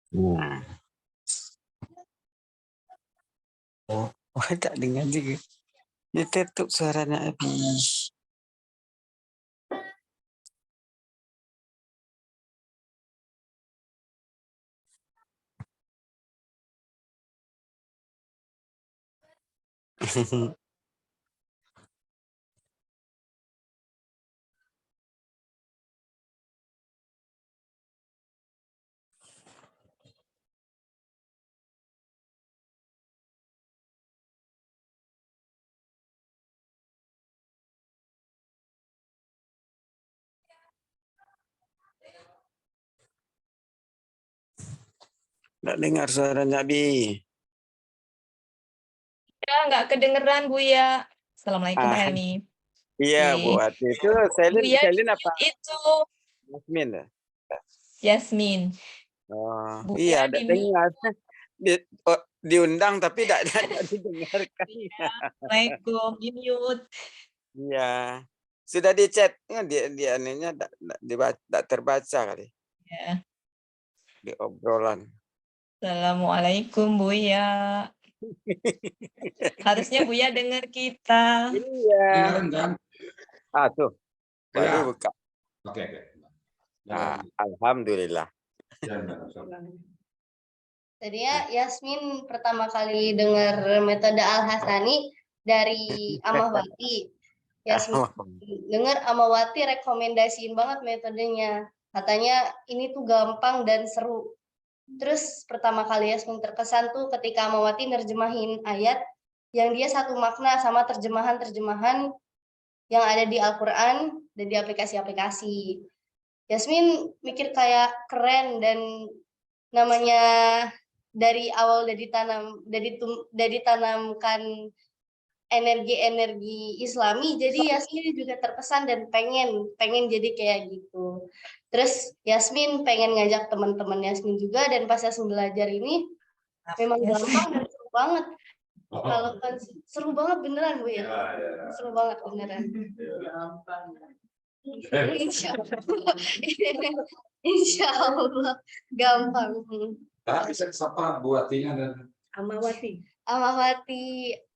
Nah. Oh, tak dengar juga. Dia tutup suaranya habis. Tak dengar suaranya Abi. Ya, nggak kedengeran Bu ya. Assalamualaikum Pak Ah, Helmi. iya Bu Ati. Itu Bu ya Selin apa? itu Yasmin ya? Yasmin. Oh, Bu iya, ya ada dengar. Diundang tapi tidak didengarkan. Assalamualaikum, di mute. Iya. Sudah di chat di anehnya tidak terbaca kali Ya. di obrolan. Assalamualaikum Bu ya. Harusnya Bu ya dengar kita. Iya. Kedengaran kan? Tuh. Baru Ya. buka. Oke. Alhamdulillah. Tadinya Yasmin pertama kali dengar metode Al-Hasani dari Amahwati. Yasmin dengar Amahwati rekomendasiin banget metodenya. Katanya ini tuh gampang dan seru. Terus pertama kali Yasmin terkesan tuh ketika Amahwati nerjemahin ayat yang dia satu makna sama terjemahan-terjemahan yang ada di Al-Quran dan di aplikasi-aplikasi. Yasmin mikir kayak keren dan namanya dari awal dari tanamkan energi-energi Islami, jadi Yasmin juga terpesan dan pengen jadi kayak gitu. Terus Yasmin pengen ngajak teman-teman Yasmin juga, dan pas Yasmin belajar ini memang gampang dan seru banget. Kalau kan seru banget beneran Bu ya. Seru banget beneran. Insya Allah gampang. Bisa sapa buatinya dan Amawati.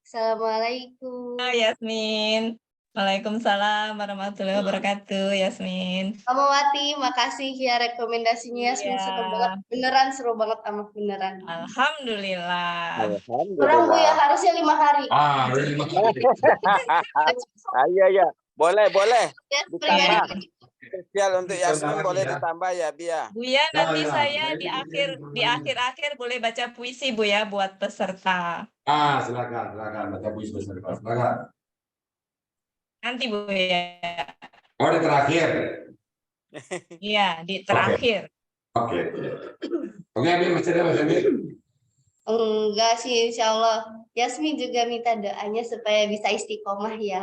Assalamualaikum. Yasmin. Waalaikumsalam warahmatullahi wabarakatuh, Yasmin. Amawati, makasih ya rekomendasinya. Yasmin seru banget. Beneran seru banget, beneran. Alhamdulillah. Kurang Bu ya, harusnya 5 hari. 5 hari. Iya. Boleh. Ditambah. Spesial untuk Yasmin boleh ditambah ya, Bia. Bu ya, nanti saya di akhir boleh baca puisi Bu ya buat peserta. Silakan baca puisi beserta. Silakan. Nanti Bu ya. Di terakhir. Iya, di terakhir. Oke, Abi masih ada Mas Abi? Enggak sih, insya Allah. Yasmin juga minta doanya supaya bisa istiqomah ya.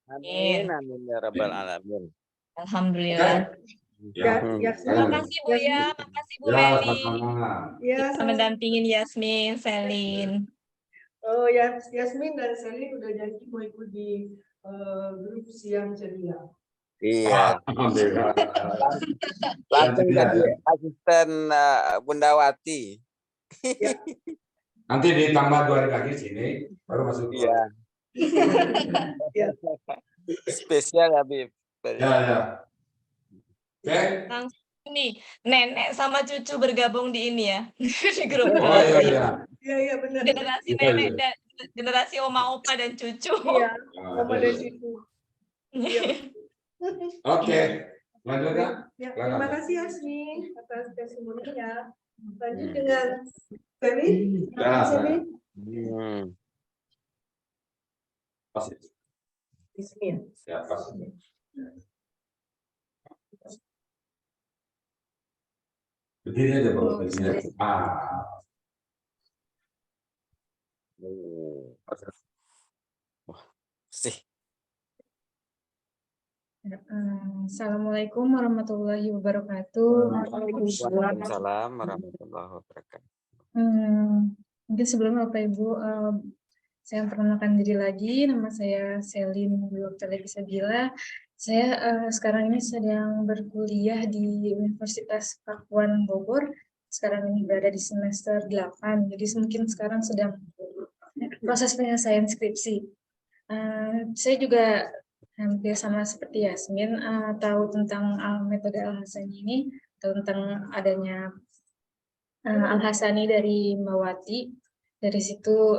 Amin ya rabbal alamin. Alhamdulillah. Terima kasih Bu ya, makasih Bu Meli. Kita mendampingin Yasmin, Selin. Oh, Yasmin dan Selin udah janji mau ikut di grup siang ceria. Iya. Langsung jadi asisten Bunda Wati. Nanti ditambah 2 hari lagi sini, baru masuk. Iya. Spesial ya, Bib. Ya. Oke. Langsung ini nenek sama cucu bergabung di ini ya. Di grup. Iya benar. Generasi nenek dan generasi oma opa dan cucu. Iya, oma dan cucu. Oke. Lanjut ya. Terima kasih Yasmin atas testimoninya. Lanjut dengan Selin. Pas. Bismillah. Ya, pas. Berdiri aja Bapak. Sih. Assalamualaikum warahmatullahi wabarakatuh. Waalaikumsalam warahmatullahi wabarakatuh. Mungkin sebelumnya Bapak Ibu, saya memperkenalkan diri lagi. Nama saya Selin Dr. Legi Sabila. Saya sekarang ini sedang berkuliah di Universitas Pakuan Bogor. Sekarang ini berada di semester 8, jadi mungkin sekarang sedang proses penyelesaian skripsi. Saya juga hampir sama seperti Yasmin, tahu tentang metode Al-Hasani ini, tahu tentang adanya Al-Hasani dari Mbak Wati. Dari situ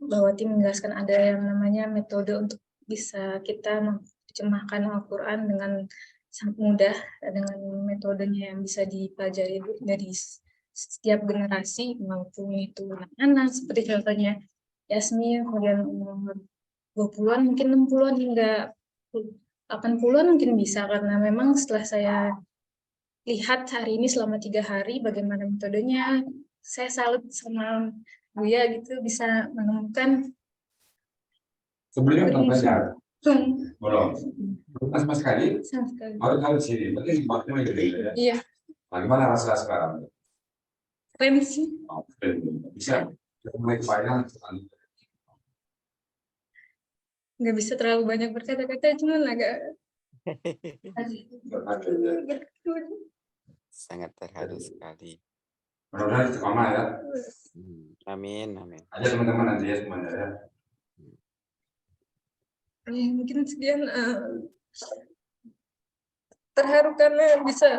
Mbak Wati menjelaskan ada yang namanya metode untuk bisa kita menerjemahkan Al-Quran dengan sangat mudah, dengan metodenya yang bisa dipelajari dari setiap generasi, maupun itu anak-anak, seperti contohnya Yasmin, kemudian umur 20-an, mungkin 60-an hingga 80-an mungkin bisa, karena memang setelah saya lihat hari ini selama 3 hari bagaimana metodenya, saya salut sama Buya gitu, bisa menemukan Sebelumnya pernah belajar? Belum. Belum sama sekali? Sama sekali. Baru di sini, berarti waktunya gede ya? Iya, Bagaimana rasa sekarang? keren sih. Oh, bisa mulai kebayang. Nggak bisa terlalu banyak berkata-kata, cuman agak Sangat terharu sekali. Mudah-mudahan istiqomah ya. Amin, amin. Ada teman-teman nanti ya semuanya ya. mungkin sekian, terharu karena bisa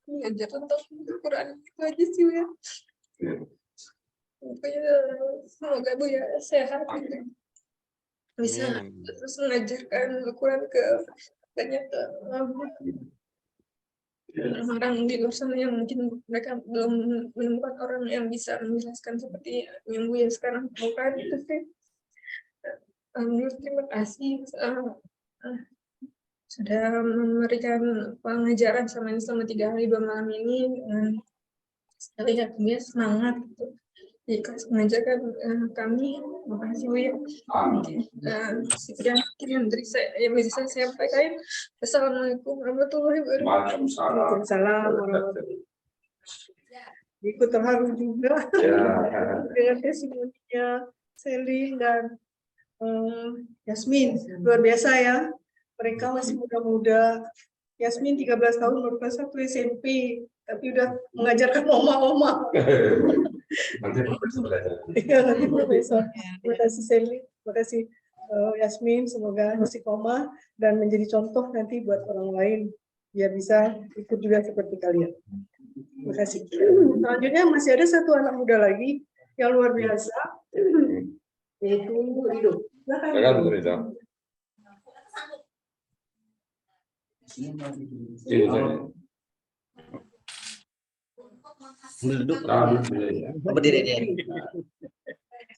belajar tentang Al-Quran, itu aja sih ya. Pokoknya semoga Buya sehat gitu. Bisa Amin. terus mengajarkan Al-Quran ke banyak orang di luar sana yang mungkin mereka belum menemukan orang yang bisa menjelaskan seperti yang Buya sekarang lakukan itu sih. Terima kasih sudah memberikan pengajaran sama ini selama 3 hari 2 malam ini. Saya lihat dia semangat gitu. Mengajarkan kami. Terima kasih Buya. Sekian yang bisa saya sampaikan. Assalamualaikum warahmatullahi wabarakatuh. Waalaikumsalam warahmatullahi wabarakatuh. Ikut terharu juga dengan testimoninya Selin dan Yasmin. Luar biasa ya. Mereka masih muda-muda. Yasmin 13 tahun baru kelas 1 SMP, tapi udah mengajarkan oma-oma. Nanti profesor belajar. Iya, nanti profesor. Terima kasih Selin, terima kasih Yasmin. Semoga istiqomah dan menjadi contoh nanti buat orang lain biar bisa ikut juga seperti kalian. Terima kasih. Selanjutnya masih ada satu anak muda lagi yang luar biasa, yaitu Rido. Silakan Ridho. Duduk. Berdiri aja.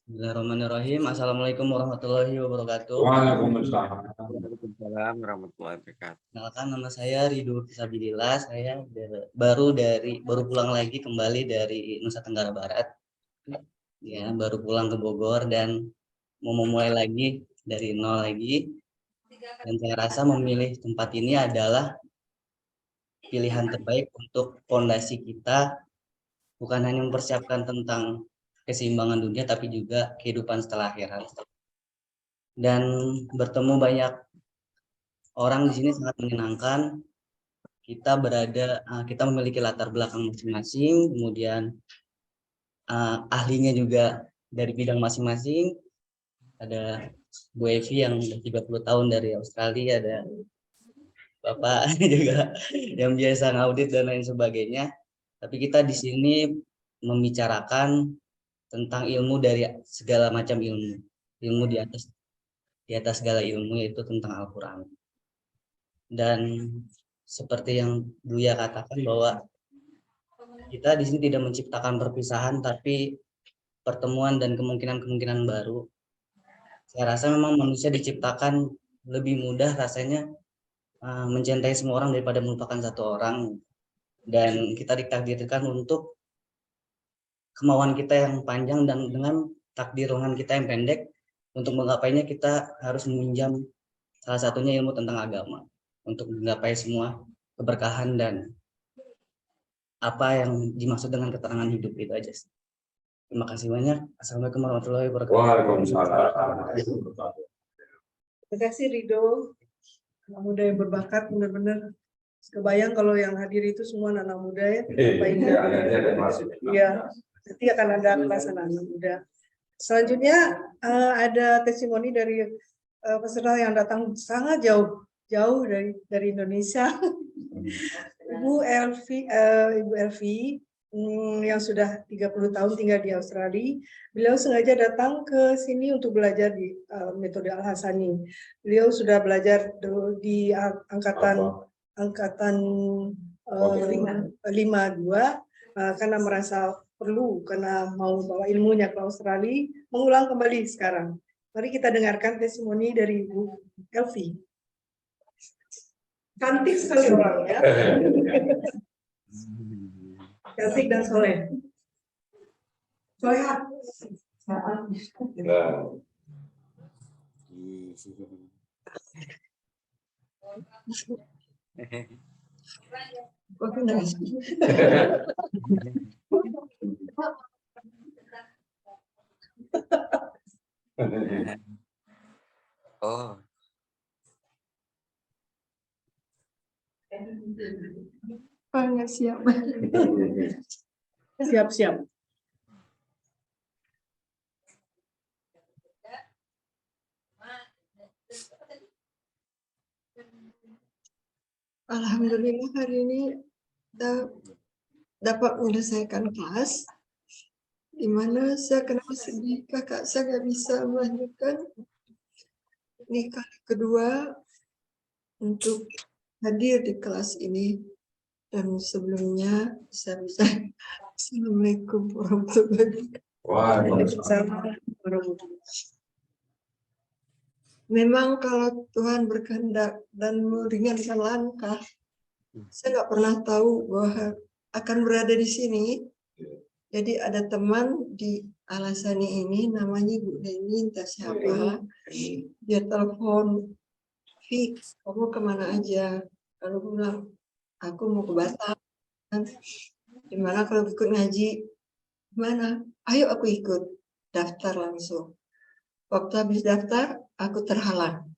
Bismillahirrahmanirrahim. Assalamualaikum warahmatullahi wabarakatuh. Waalaikumsalam. Waalaikumsalam warahmatullahi wabarakatuh. Kenalkan, nama saya Ridho Fisabilillah. Saya baru pulang lagi kembali dari Nusa Tenggara Barat. Ya, baru pulang ke Bogor dan mau memulai lagi dari nol lagi. Dan saya rasa memilih tempat ini adalah pilihan terbaik untuk fondasi kita, bukan hanya mempersiapkan tentang keseimbangan dunia, tapi juga kehidupan setelah akhirat. Dan bertemu banyak orang di sini sangat menyenangkan. Kita memiliki latar belakang masing-masing, kemudian ahlinya juga dari bidang masing-masing. Ada Bu Evi yang udah 30 tahun dari Australia, ada Bapak juga yang biasa ngaudit dan lain sebagainya. Tapi kita di sini membicarakan tentang ilmu dari segala macam ilmu di atas segala ilmu, yaitu tentang Al-Quran. Dan seperti yang Buya katakan bahwa kita di sini tidak menciptakan perpisahan, tapi pertemuan dan kemungkinan-kemungkinan baru. Saya rasa memang manusia diciptakan lebih mudah rasanya mencintai semua orang daripada melupakan satu orang. Dan kita ditakdirkan untuk kemauan kita yang panjang dan dengan takdir Tuhan kita yang pendek. Untuk menggapainya kita harus meminjam salah satunya ilmu tentang agama untuk menggapai semua keberkahan dan apa yang dimaksud dengan keterangan hidup itu aja sih. Terima kasih banyak. Assalamualaikum warahmatullahi wabarakatuh. Waalaikumsalam. Terima kasih Rido. anak muda yang berbakat, benar-benar kebayang kalau yang hadir itu semua anak muda ya. Iya, nanti akan ada kelas anak muda. Selanjutnya ada testimoni dari peserta yang datang sangat jauh dari Indonesia. Ibu Elvi yang sudah 30 tahun tinggal di Australia. Beliau sengaja datang ke sini untuk belajar di metode Al-Hasani. Beliau sudah belajar di angkatan 52 karena merasa perlu, karena mau bawa ilmunya ke Australia, mengulang kembali sekarang. Mari kita dengarkan testimoni dari Ibu Elvi. Cantik sekali orangnya. Cantik dan soleh. Solehat. Oh. Nggak siap. Siap-siap. Alhamdulillah hari ini dapat menyelesaikan kelas, di mana saya kenapa sedih kakak saya nggak bisa melanjutkan. Ini kali kedua untuk hadir di kelas ini, dan sebelumnya saya bisa Assalamualaikum warahmatullahi wabarakatuh. Memang kalau Tuhan berkehendak dan meringankan langkah, saya nggak pernah tahu bahwa akan berada di sini. Jadi ada teman di Al-Hasani ini, namanya Bu Deni, entah siapa, dia telepon, "Vi, kamu kemana aja?" Lalu aku bilang, "Aku mau ke Batam." Gimana kalau ikut ngaji? Mana? Ayo aku ikut. Daftar langsung. Waktu habis daftar, aku terhalang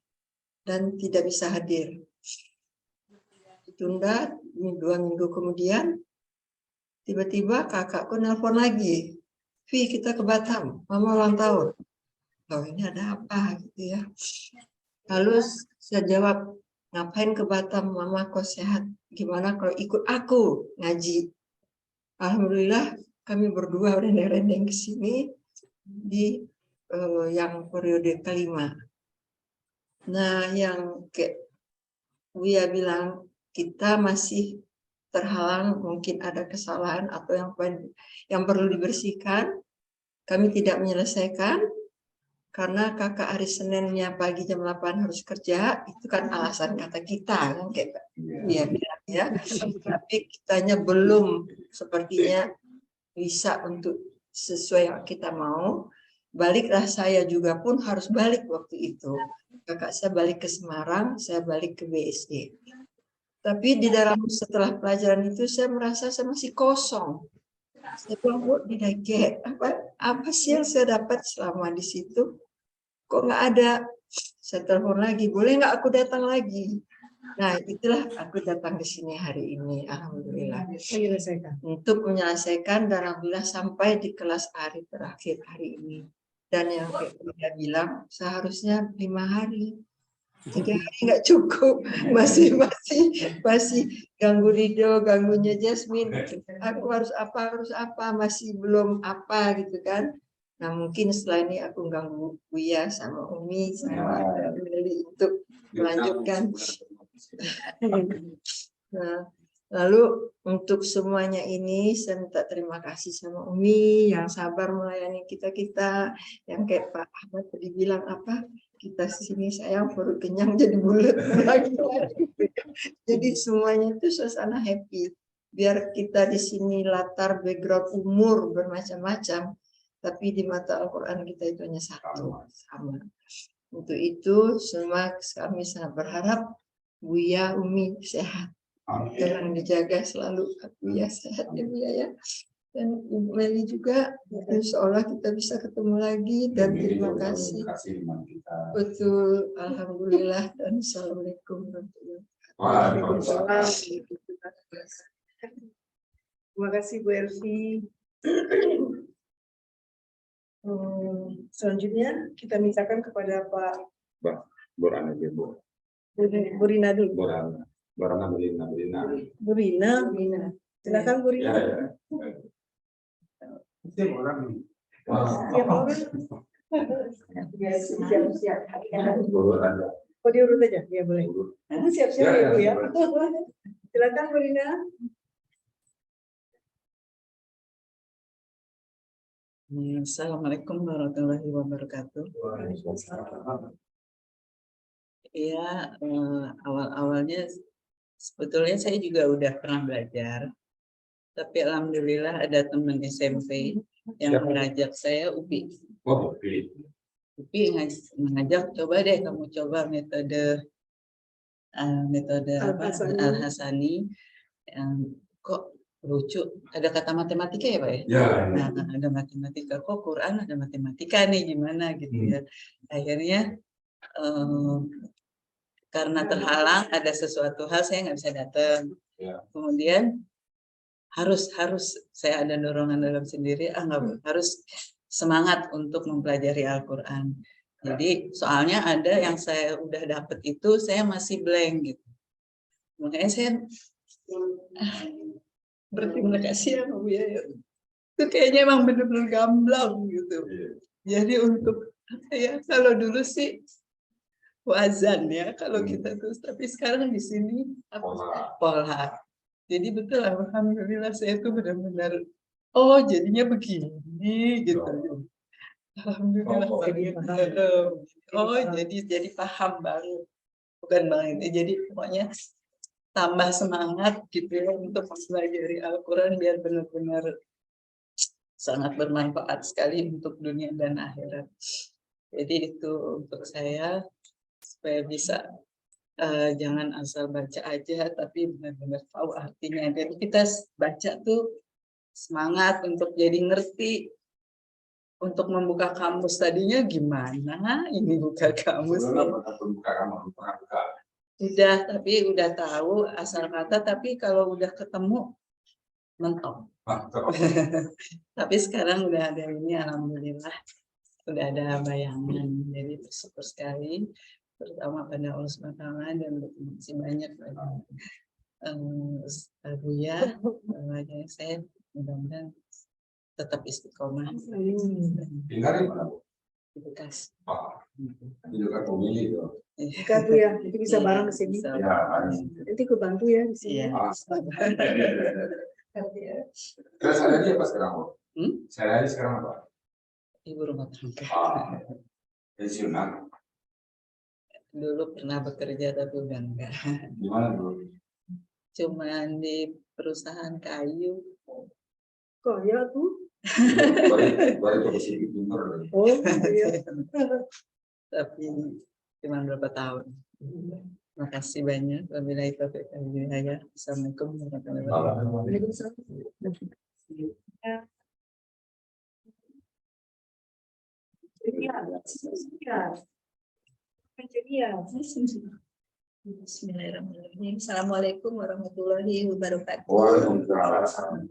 dan tidak bisa hadir. Ditunda 2 minggu kemudian, tiba-tiba kakakku nelpon lagi. "Vi, kita ke Batam, mama ulang tahun." Oh, ini ada apa gitu ya. Lalu saya jawab, "Ngapain ke Batam, mama kok sehat? Gimana kalau ikut aku ngaji?" Alhamdulillah kami berdua rendeng-rendeng ke sini di yang periode kelima. Nah, yang Buya bilang, kita masih terhalang, mungkin ada kesalahan atau yang perlu dibersihkan. Kami tidak menyelesaikan karena kakak hari Seninnya pagi jam 8 harus kerja. Itu kan alasan kata kita, kan kayak Buya bilang ya. Tapi kitanya belum sepertinya bisa untuk sesuai yang kita mau. Baliklah saya juga pun harus balik waktu itu. Kakak saya balik ke Semarang, saya balik ke BSD. Tapi di dalam setelah pelajaran itu saya merasa saya masih kosong. Saya bilang, "What did I get? Apa sih yang saya dapat selama di situ? Kok nggak ada?" Saya telepon lagi, "Boleh nggak aku datang lagi?" Nah, itulah aku datang ke sini hari ini, alhamdulillah. Untuk menyelesaikan dan alhamdulillah sampai di kelas hari terakhir hari ini. Dan yang kayak dia bilang, seharusnya 5 hari. 3 hari nggak cukup. Masih ganggu Rido, ganggunya Jasmine. Aku harus apa, masih belum apa gitu kan. Nah, mungkin setelah ini aku ganggu Buya sama Umi sama Meli untuk melanjutkan. Nah, lalu untuk semuanya ini saya minta terima kasih sama Umi yang sabar melayani kita, yang kayak Pak Ahmad tadi bilang kita sini sayang perut kenyang jadi bulat lagi. Jadi semuanya itu suasana happy. Biar kita di sini latar background umur bermacam-macam, tapi di mata Al-Quran kita itu hanya satu, sama. Untuk itu semua kami sangat berharap Buya, Umi sehat. Jangan dijaga selalu Buya sehat ya Buya ya. Dan Ibu Meli juga, insya Allah kita bisa ketemu lagi dan terima kasih. Betul, alhamdulillah dan assalamualaikum warahmatullahi Waalaikumsalam. Terima kasih Bu Elvi. Selanjutnya kita mintakan kepada Pak Borana Bu. Bu Rina dulu. Borana Bu Rina. Silakan Bu Rina. Ya. Siap orang. Siap. Oh diurut aja, ya boleh. Siap-siap ya Bu ya. Silakan Bu Rina. Assalamualaikum warahmatullahi wabarakatuh. Iya, awal-awalnya sebetulnya saya juga udah pernah belajar, tapi alhamdulillah ada teman SMP yang mengajak saya, Upi mengajak, coba deh kamu coba metode Al-Hasani, yang kok lucu, ada kata matematika ya Pak ya? Ya. Nah, ada matematika, kok Quran ada matematika nih, gimana gitu ya. Akhirnya karena terhalang ada sesuatu hal saya nggak bisa datang. Ya. Kemudian harus saya ada dorongan dalam sendiri, harus semangat untuk mempelajari Al-Quran. Jadi soalnya ada yang saya udah dapet itu saya masih blank gitu. Makanya saya berterima kasih ya Bu ya. Itu kayaknya emang bener-bener gamblang gitu. Jadi untuk ya kalau dulu sih wazan ya kalau kita tuh, tapi sekarang di sini pola. Jadi betul alhamdulillah saya tuh benar-benar jadinya begini gitu. Alhamdulillah. Jadi paham banget. Bukan banget. Jadi pokoknya tambah semangat gitu ya untuk mempelajari Al-Quran biar benar-benar sangat bermanfaat sekali untuk dunia dan akhirat. Jadi itu untuk saya supaya bisa jangan asal baca aja tapi benar-benar tahu artinya. Jadi kita baca tuh semangat untuk jadi ngerti, untuk membuka kamus tadinya gimana ini buka kamus. Udah, tapi udah tahu asal kata, tapi kalau udah ketemu mentok. Tapi sekarang udah ada ini, alhamdulillah udah ada bayangan, jadi bersyukur sekali, terutama pada Allah SWT dan masih banyak Ustaz Buya, saya mudah-mudahan tetap istiqomah. Tinggal di mana Bu? Di Bekasi. Ini juga pemilih tuh. Bukan Bu ya, itu bisa bareng ke sini. Ya, Nanti aku bantu ya di sini. Terus ada dia apa sekarang Bu? Saya ada sekarang apa? Ibu rumah tangga. Pensiunan. Dulu pernah bekerja tapi udah enggak. Di mana dulu? Cuman di perusahaan kayu. Kok ya tuh? Baru posisi pintar. Oh iya. Tapi cuma berapa tahun. Terima kasih banyak. Wabillahi taufiq wal hidayah. Assalamualaikum warahmatullahi wabarakatuh. Bismillahirrahmanirrahim. Assalamualaikum warahmatullahi wabarakatuh. Waalaikumsalam.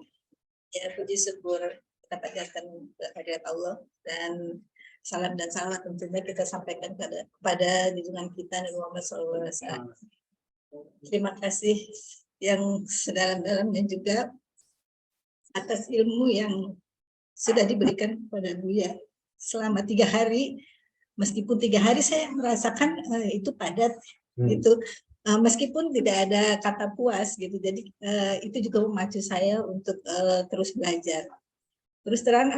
Ya, puji syukur kita panjatkan kehadirat Allah dan salam dan salawat tentunya kita sampaikan kepada junjungan kita Nabi Muhammad SAW. Terima kasih yang sedalam-dalamnya juga atas ilmu yang sudah diberikan kepada Buya selama 3 hari. Meskipun 3 hari saya merasakan itu padat, gitu. Meskipun tidak ada kata puas, gitu. Jadi itu juga memacu saya untuk terus belajar. Terus terang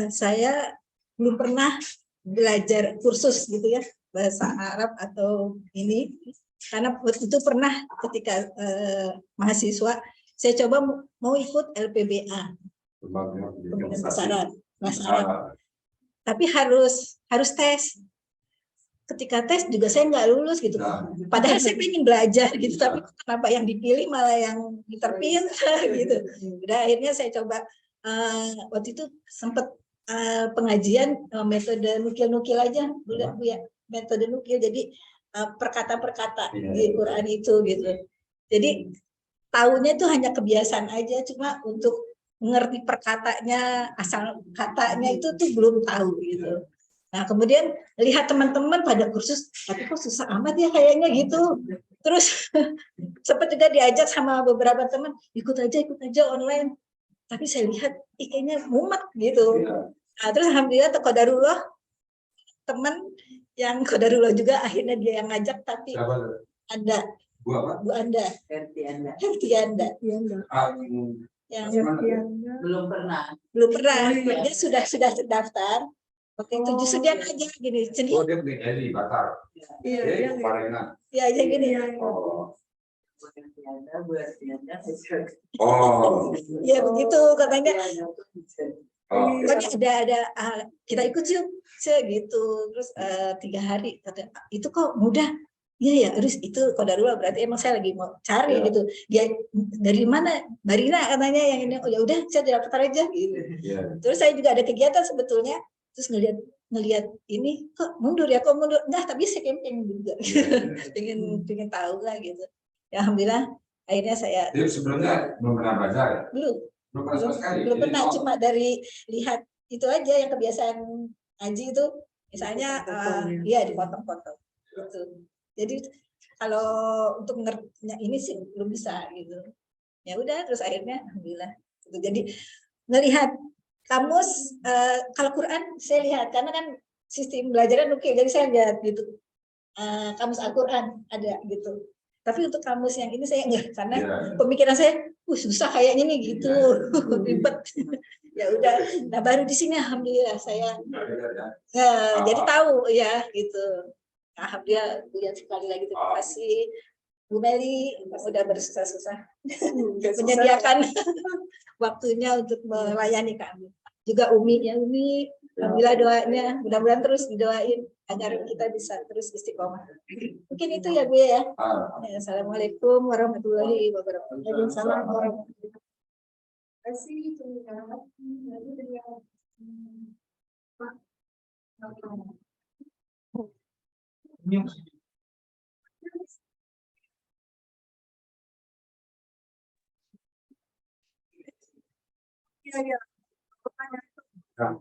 saya belum pernah belajar kursus, gitu ya, bahasa Arab atau ini. Karena itu pernah ketika mahasiswa saya coba mau ikut LPBA, bahasa Arab. Tapi harus tes. Ketika tes juga saya nggak lulus gitu. Padahal saya pengen belajar gitu, tapi kenapa yang dipilih malah yang terpintar gitu. Udah akhirnya saya coba waktu itu sempat pengajian metode nukil-nukil aja, Bu ya, metode nukil. Jadi perkata-perkata di Quran itu gitu. Jadi tahunya itu hanya kebiasaan aja, cuma untuk mengerti perkatanya, asal katanya itu tuh belum tahu gitu. Nah kemudian lihat teman-teman pada kursus, tapi kok susah amat ya kayaknya gitu. Terus sempat juga diajak sama beberapa teman, ikut aja online. Tapi saya lihat kayaknya mumet gitu. Nah, terus alhamdulillah qadarullah teman yang qadarullah juga akhirnya dia yang ngajak, tapi Anda Bu Anda Hertianda yang belum pernah dia sudah terdaftar. Oke, 7 sekian aja gini. Oh, dia beli Eli Batar. Iya, gini. Oh. Ya begitu katanya. Pokoknya ada kita ikut yuk gitu. Terus 3 hari kata itu kok mudah. Iya ya, terus itu qadarullah berarti emang saya lagi mau cari gitu. Dia dari mana? Barina katanya yang ini. Oh ya udah saya daftar aja gitu. Terus saya juga ada kegiatan sebetulnya. Terus ngelihat ini kok mundur ya, kok mundur. Enggak, tapi saya pengen juga. pengen tahu lah gitu. Ya alhamdulillah akhirnya saya. Jadi sebelumnya belum pernah baca ya? Belum pernah, cuma dari lihat itu aja yang kebiasaan ngaji itu, misalnya dia dipotong-potong gitu. Jadi kalau untuk mengertinya ini sih belum bisa gitu. Ya udah, terus akhirnya alhamdulillah gitu. Jadi ngelihat kamus kalau Quran saya lihat karena kan sistem belajarnya nukil, jadi saya lihat gitu kamus Al-Quran ada gitu. Tapi untuk kamus yang ini saya enggak, karena pemikiran saya susah kayaknya nih gitu, ribet. Ya udah, nah baru di sini alhamdulillah saya jadi tahu ya gitu. Alhamdulillah lihat sekali lagi, terima kasih Bu Meli udah bersusah-susah menyediakan waktunya untuk melayani kami. Juga Umi ya, Umi alhamdulillah doanya, mudah-mudahan terus didoain agar kita bisa terus istiqomah. Mungkin itu ya Bu ya. Assalamualaikum warahmatullahi wabarakatuh. Waalaikumsalam warahmatullahi wabarakatuh.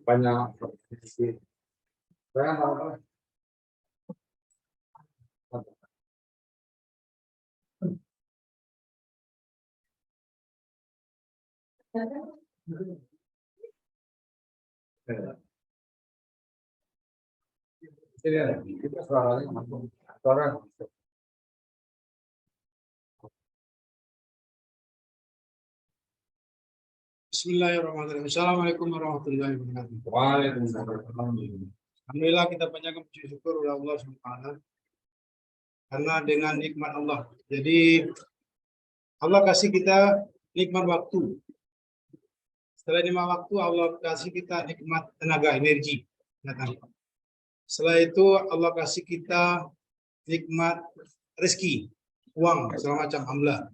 Banyak. Kita suaranya masuk. Suara. Bismillahirrahmanirrahim. Assalamualaikum warahmatullahi wabarakatuh. Waalaikumsalam. Alhamdulillah kita panjatkan puji syukur kepada Allah SWT karena dengan nikmat Allah. Jadi Allah kasih kita nikmat waktu. Setelah nikmat waktu Allah kasih kita nikmat tenaga energi. Setelah itu Allah kasih kita nikmat rezeki, uang segala macam, alhamdulillah.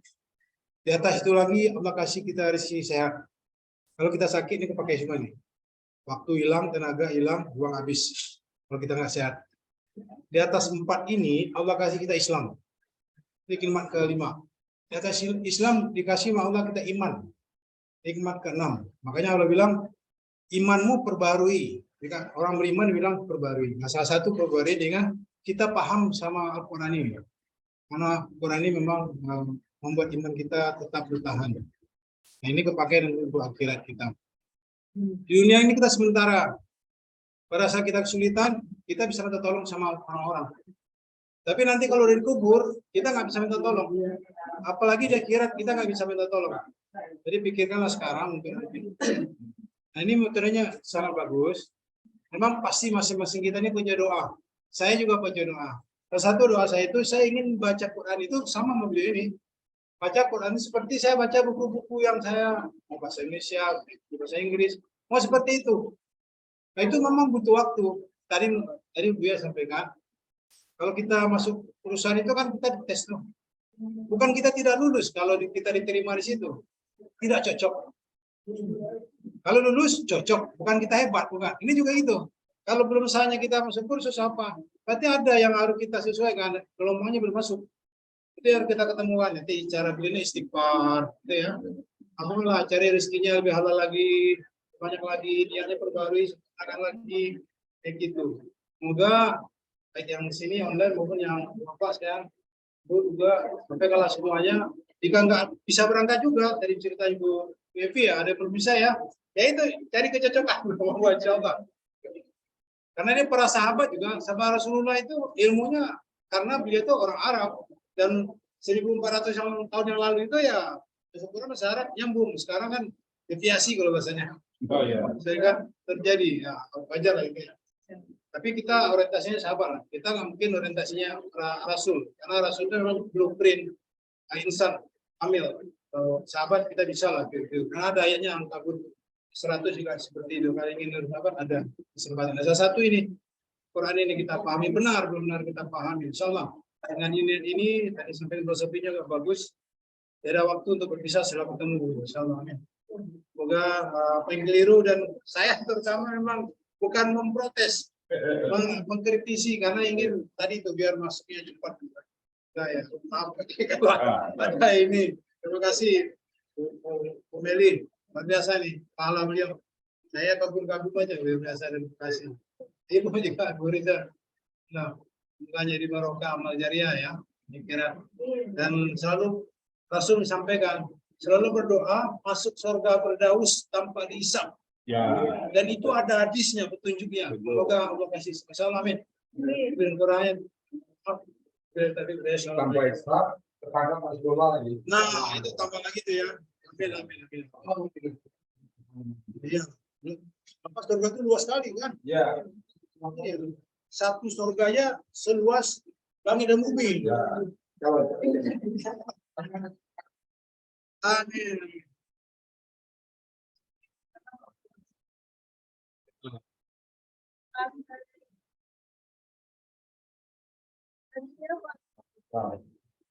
Di atas itu lagi Allah kasih kita rezeki sehat. Kalau kita sakit ini kepakai semua nih. Waktu hilang, tenaga hilang, uang habis. Kalau kita nggak sehat. Di atas 4 ini Allah kasih kita Islam. Nikmat kelima. Di atas Islam dikasih sama Allah kita iman. Nikmat ke-6. Makanya Allah bilang imanmu perbarui. Orang beriman bilang perbarui. Nah, salah satu perbarui dengan kita paham sama Al-Quran ini. Karena Al-Quran ini memang membuat iman kita tetap bertahan. Nah, ini kepakai untuk akhirat kita. Di dunia ini kita sementara. Pada saat kita kesulitan, kita bisa minta tolong sama orang-orang. Tapi nanti kalau dari kubur, kita nggak bisa minta tolong. Apalagi di akhirat, kita nggak bisa minta tolong. Jadi pikirkanlah sekarang untuk nanti. Nah, ini metodenya sangat bagus. Memang pasti masing-masing kita ini punya doa. Saya juga punya doa. Salah satu doa saya itu, saya ingin baca Quran itu sama mobil ini. Baca Quran seperti saya baca buku-buku yang saya mau bahasa Indonesia, bahasa Inggris, mau seperti itu. Nah, itu memang butuh waktu. Tadi Buya sampaikan, kalau kita masuk perusahaan itu kan kita dites loh. Bukan kita tidak lulus kalau kita diterima di situ. Tidak cocok. Kalau lulus cocok, bukan kita hebat, bukan. Ini juga itu. Kalau belum usahanya kita syukur, susah apa? Berarti ada yang harus kita sesuaikan. Gelombangnya belum masuk. Itu yang kita ketemukan. Nanti cara belinya istighfar, gitu ya. Alhamdulillah, cari rezekinya lebih halal lagi, banyak lagi, niatnya perbarui, akan lagi, kayak gitu. Semoga baik yang di sini online maupun yang apa sekarang, Bu juga sampai kalau semuanya, jika nggak bisa berangkat juga, dari cerita Ibu Evi ya, ada yang belum bisa ya. Ya itu cari kecocokan buat coba. Karena ini para sahabat juga, sahabat Rasulullah itu ilmunya karena beliau itu orang Arab dan 1400 tahun yang lalu itu ya kesyukuran bahasa Arab nyambung. Sekarang kan deviasi kalau bahasanya. Oh ya. Sehingga terjadi ya wajar lah itu ya. Tapi kita orientasinya sahabat lah. Kita nggak mungkin orientasinya Rasul karena Rasul itu memang blueprint insan amil. Kalau sahabat kita bisa lah. Karena ada ayatnya Al-Kabut 100 juga seperti itu. Kalau ingin sahabat ada kesempatan. Ada satu ini Quran ini kita pahami benar, benar kita pahami. Insya Allah dengan ini tadi sampai filosofinya agak bagus. Ada waktu untuk berpisah setelah bertemu. Insya Allah. Amin. Semoga apa yang keliru dan saya terutama memang bukan memprotes, mengkritisi karena ingin tadi itu biar masuknya cepat. Nah ya, maaf pada ini. Terima kasih Bu Meli. Luar biasa nih, pahala beliau. Saya kagum-kagum aja, luar biasa, terima kasih. Ibu juga, Bu Riza. Nah, bukannya di barokah amal jariah ya, ini kira. Dan selalu Rasul sampaikan, selalu berdoa masuk surga berdaus tanpa dihisab. Ya. Dan itu ada hadisnya, petunjuknya. Semoga Allah kasih. Amin. Quran. Tanpa hisab, tertangkap masuk bola lagi. Nah, itu tambah lagi tuh ya. Amin. Iya. Apa surga itu luas sekali kan? Ya. Satu surganya seluas langit dan bumi. Ya. Kalau Amin.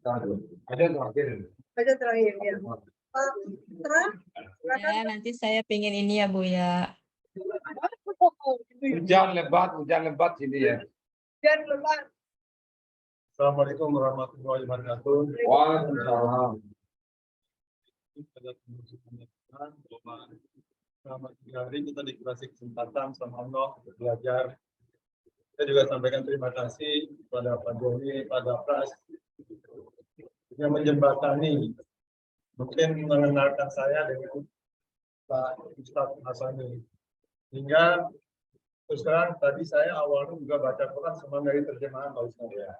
ada terakhir. Aja terakhir ya. Ya, nanti saya pengen ini ya Bu ya. Hujan lebat sini ya. Dan lebar. Assalamualaikum warahmatullahi wabarakatuh. Waalaikumsalam. Selama 3 hari kita dikasih kesempatan sama Allah untuk belajar. Saya juga sampaikan terima kasih kepada Pak Joni, Pak Dapras yang menjembatani, mungkin mengenalkan saya dengan Pak Ustadz Hasani. Hingga terus terang tadi saya awalnya juga baca Quran semua dari terjemahan Pak Ustadz ya.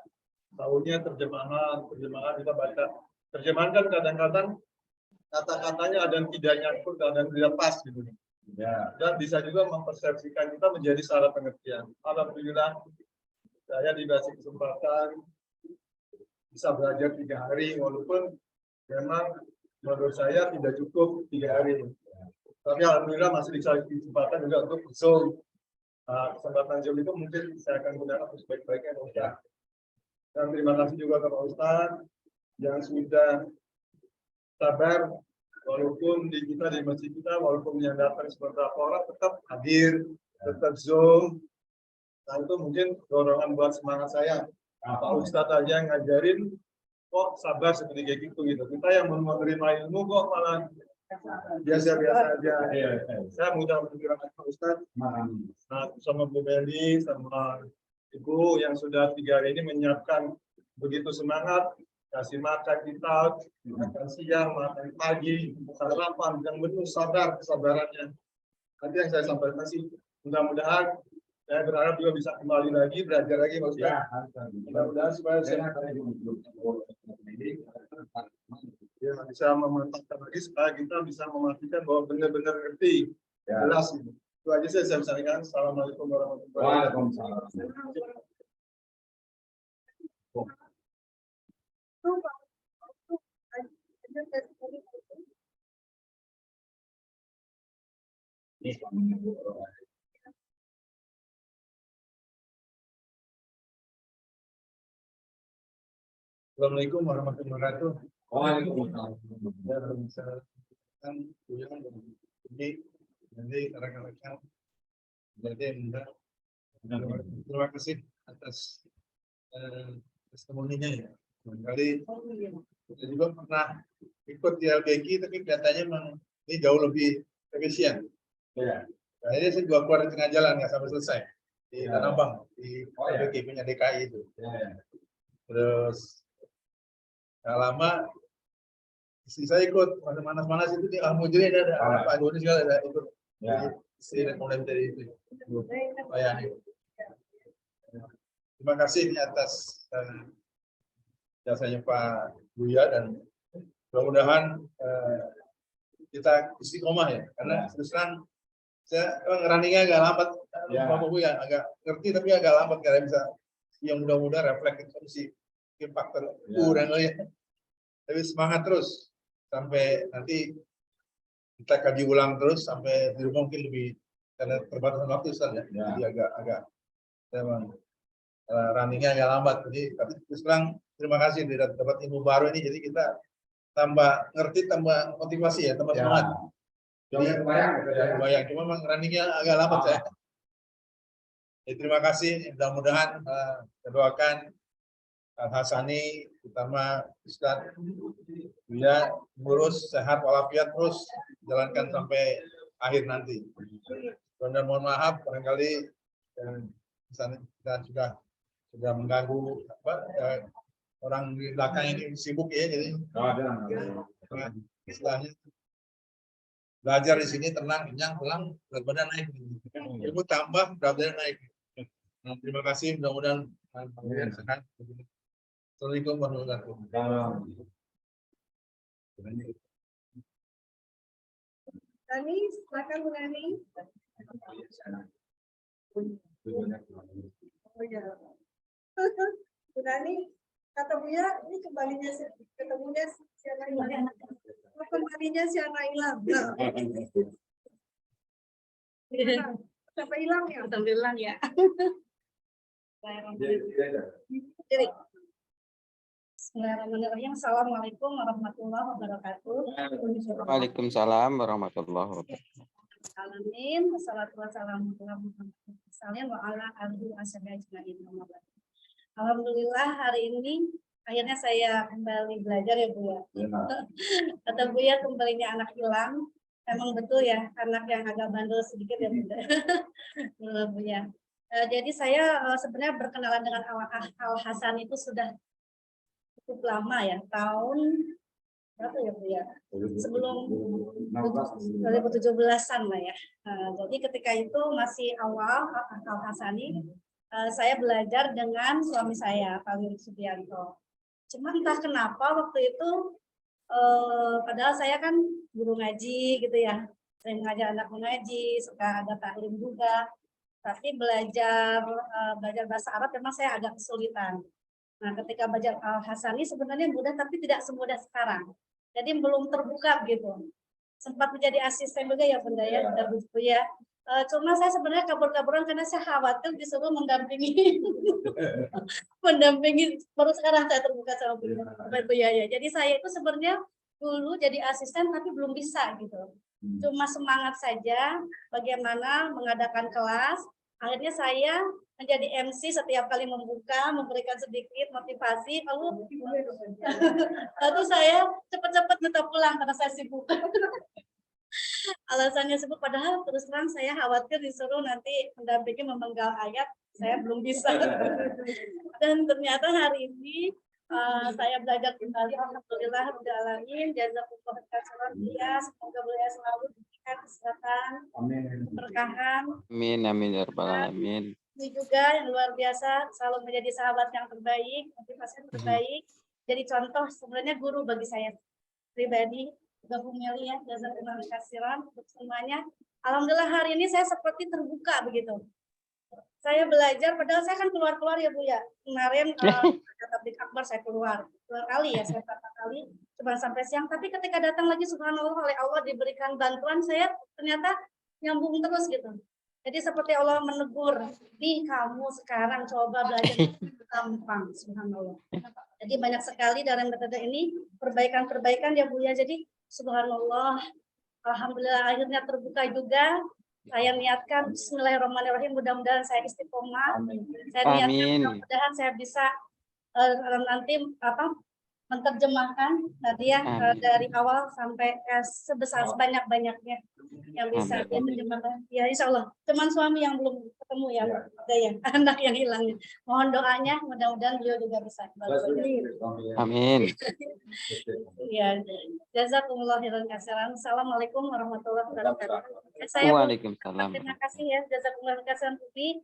Tahunya terjemahan kita baca. Terjemahan kan kadang-kadang kata-katanya ada yang tidak nyangkut, ada yang tidak pas gitu. Ya. Dan bisa juga mempersepsikan kita menjadi salah pengertian. Alhamdulillah saya dikasih kesempatan bisa belajar 3 hari walaupun memang menurut saya tidak cukup 3 hari. Tapi alhamdulillah masih dikasih kesempatan juga untuk Zoom. Kesempatan Zoom itu mungkin saya akan gunakan sebaik-baiknya. Ya. Dan terima kasih juga kepada Ustadz yang sudah sabar walaupun di masjid kita walaupun yang datang beberapa orang tetap hadir, tetap Zoom. Nah itu mungkin dorongan buat semangat saya. Pak Ustadz aja yang ngajarin kok sabar seperti kayak gitu. Kita yang menerima ilmu kok malah biasa-biasa aja. Saya mudah mengerjakan Pak Ustadz. Sama Bu Meli, sama Ibu yang sudah 3 hari ini menyiapkan begitu semangat. Kasih makan kita, makan siang, makan pagi, sarapan yang penuh sabar kesabarannya. Nanti yang saya sampaikan sih, mudah-mudahan saya berharap juga bisa kembali lagi, belajar lagi Pak Ustaz. Mudah-mudahan supaya saya bisa memantapkan lagi supaya kita bisa memastikan bahwa benar-benar ngerti. Jelas. Itu aja saya sampaikan. Assalamualaikum warahmatullahi wabarakatuh. Assalamualaikum warahmatullahi wabarakatuh. Waalaikumsalam. Jadi rekan-rekan, jadi mudah. Terima kasih atas testimoninya ya. Kali kita juga pernah ikut di LBG, tapi kelihatannya memang ini jauh lebih efisien. Ya. Akhirnya saya juga keluar di tengah jalan nggak sampai selesai di Tanah Abang di LBG punya DKI itu. Terus nggak lama istri saya ikut panas-panas itu di Al-Mujrin ada Pak Doni segala ada ikut. Istri rekomendasi dari itu. Terima kasih atas jasanya Pak Buya dan mudah-mudahan kita istiqomah ya, karena terus terang saya runningnya agak lambat, Pak Buya agak ngerti tapi agak lambat karena bisa yang mudah-mudahan refleks itu si faktor dan ya. Tapi semangat terus sampai nanti kita kaji ulang terus sampai di rumah mungkin lebih karena terbatas waktu Ustaz ya. Jadi agak memang runningnya agak lambat. Jadi tapi terus terang terima kasih dapat ilmu baru ini. Jadi kita tambah ngerti, tambah motivasi ya, tambah semangat. Jadi bayang. Cuma memang runningnya agak lambat saya. Jadi, terima kasih. Mudah-mudahan doakan Al-Hasani, terutama Ustaz dia ngurus sehat walafiat terus jalankan sampai akhir nanti. Dan mohon maaf barangkali kita sudah mengganggu orang di belakang ini sibuk ya, jadi istilahnya belajar di sini tenang, kenyang, pulang berat badan naik, ilmu tambah berat badan naik. Nah, terima kasih, mudah-mudahan sehat. Assalamualaikum warahmatullahi wabarakatuh. Nani, silakan Bu Nani. Oh ya. Bu Nani, kata Buya, ini ketemunya si anak hilang. Kembalinya si anak hilang. Sampai hilang ya? Sampai hilang ya. Jadi, Bismillahirrahmanirrahim. Assalamualaikum warahmatullahi wabarakatuh. Waalaikumsalam warahmatullahi wabarakatuh. Alamin. Wassalatu wassalamu ala alihi washabihi. Alhamdulillah hari ini akhirnya saya kembali belajar ya Bu ya. Kata Bu ya, kembalinya anak hilang. Emang betul ya, anak yang agak bandel sedikit ya Bu ya. Jadi saya sebenarnya berkenalan dengan Al-Hasan itu sudah cukup lama ya, tahun berapa ya Bu ya? Sebelum 2017-an lah ya. Jadi ketika itu masih awal Al-Hasani, saya belajar dengan suami saya, Pak Wirid Subianto. Cuma entah kenapa waktu itu, padahal saya kan guru ngaji gitu ya, sering ngajar anak mengaji, suka ada taklim juga. Tapi belajar bahasa Arab memang saya agak kesulitan. Nah, ketika belajar Al-Hasani sebenarnya mudah, tapi tidak semudah sekarang. Jadi belum terbuka gitu. Sempat menjadi asisten juga ya Bunda ya, buku ya. Cuma saya sebenarnya kabur-kaburan karena saya khawatir disuruh mendampingi. Mendampingi, baru sekarang saya terbuka sama Bu ya. Jadi saya itu sebenarnya dulu jadi asisten tapi belum bisa gitu. Cuma semangat saja bagaimana mengadakan kelas. Akhirnya saya menjadi MC setiap kali membuka, memberikan sedikit motivasi, lalu saya cepat-cepat minta pulang karena saya sibuk. Alasannya sibuk, padahal terus terang saya khawatir disuruh nanti mendampingi memenggal ayat, saya belum bisa. Dan ternyata hari ini saya belajar kembali, alhamdulillah, alamin, jazakumullah khairan, ya, semoga beliau selalu diberikan kesehatan, keberkahan. Amin ya rabbal alamin. Ini juga yang luar biasa, selalu menjadi sahabat yang terbaik, motivasi yang terbaik, jadi contoh sebenarnya guru bagi saya pribadi. Gabung Meli ya, jazakumullah khairan untuk semuanya. Alhamdulillah hari ini saya seperti terbuka begitu. Saya belajar, padahal saya kan keluar ya Bu ya. Kemarin tablik akbar saya keluar 2 kali ya, saya 4 kali, cuma sampai siang. Tapi ketika datang lagi subhanallah oleh Allah diberikan bantuan, saya ternyata nyambung terus gitu. Jadi seperti Allah menegur, nih kamu sekarang coba belajar gampang, subhanallah. Jadi banyak sekali dalam metode ini perbaikan-perbaikan ya Bu ya. Jadi subhanallah, Alhamdulillah akhirnya terbuka juga. Saya niatkan Bismillahirrahmanirrahim, mudah-mudahan saya istiqomah. Saya niatkan Amin. mudah-mudahan saya bisa nanti menerjemahkan tadi ya dari awal sampai sebesar sebanyak-banyaknya yang bisa diterjemahkan. Ya insya Allah. Cuman suami yang belum ketemu ya, ada yang anak yang hilang. Mohon doanya, mudah-mudahan beliau juga bisa. Amin. Ya, jazakumullah khairan katsiran. Assalamualaikum warahmatullahi wabarakatuh. Waalaikumsalam. Terima kasih ya, jazakumullah khairan katsiran Pupi.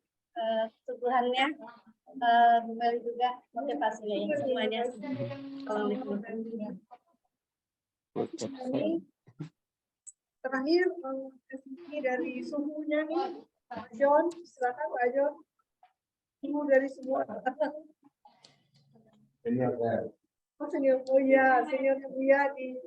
Tuduhannya kembali juga motivasinya ya semuanya. Assalamualaikum. Terakhir ini dari suhunya nih, Pak John, silakan Pak John. Suhu dari semua. Oh senior Buya, senior Buya di.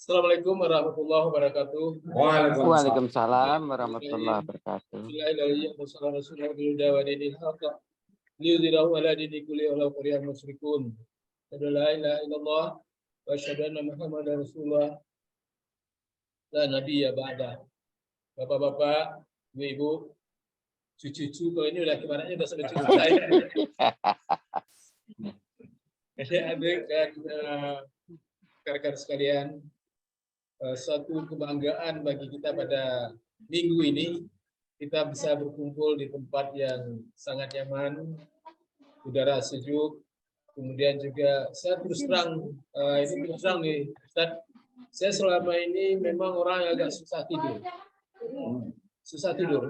Assalamualaikum warahmatullahi wabarakatuh. Waalaikumsalam warahmatullahi wabarakatuh. La nabiyya ba'da. Bapak-bapak, ibu-ibu, cucu-cucu, kalau ini udah ibaratnya udah sampai cucu saya. Adik-adik dan rekan-rekan sekalian, suatu kebanggaan bagi kita pada minggu ini kita bisa berkumpul di tempat yang sangat nyaman, udara sejuk, kemudian juga saya terus terang ini terus terang nih Ustaz, saya selama ini memang orang yang agak susah tidur.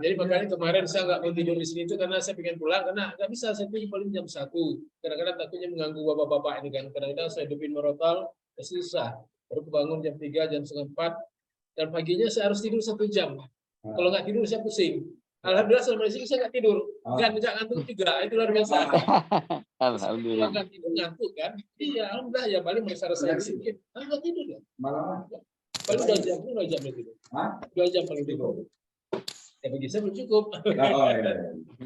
Jadi makanya kemarin saya nggak mau tidur di sini itu karena saya pengen pulang, karena nggak bisa, saya tidur paling jam 1. Kadang-kadang takutnya mengganggu bapak-bapak ini kan. Kadang-kadang saya hidupin merotal, susah. Baru bangun jam 3, jam setengah 4, dan paginya saya harus tidur 1 jam. Kalau nggak tidur saya pusing. Alhamdulillah selama di sini saya nggak tidur, nggak ngantuk juga, itu luar biasa. Alhamdulillah. Nggak tidur ngantuk kan? Iya, alhamdulillah ya, paling merasa-rasa sedikit. Nggak tidur ya? Paling 2 jam, 2 jam tidur. 2 jam paling tidur. Ya bagi saya belum cukup.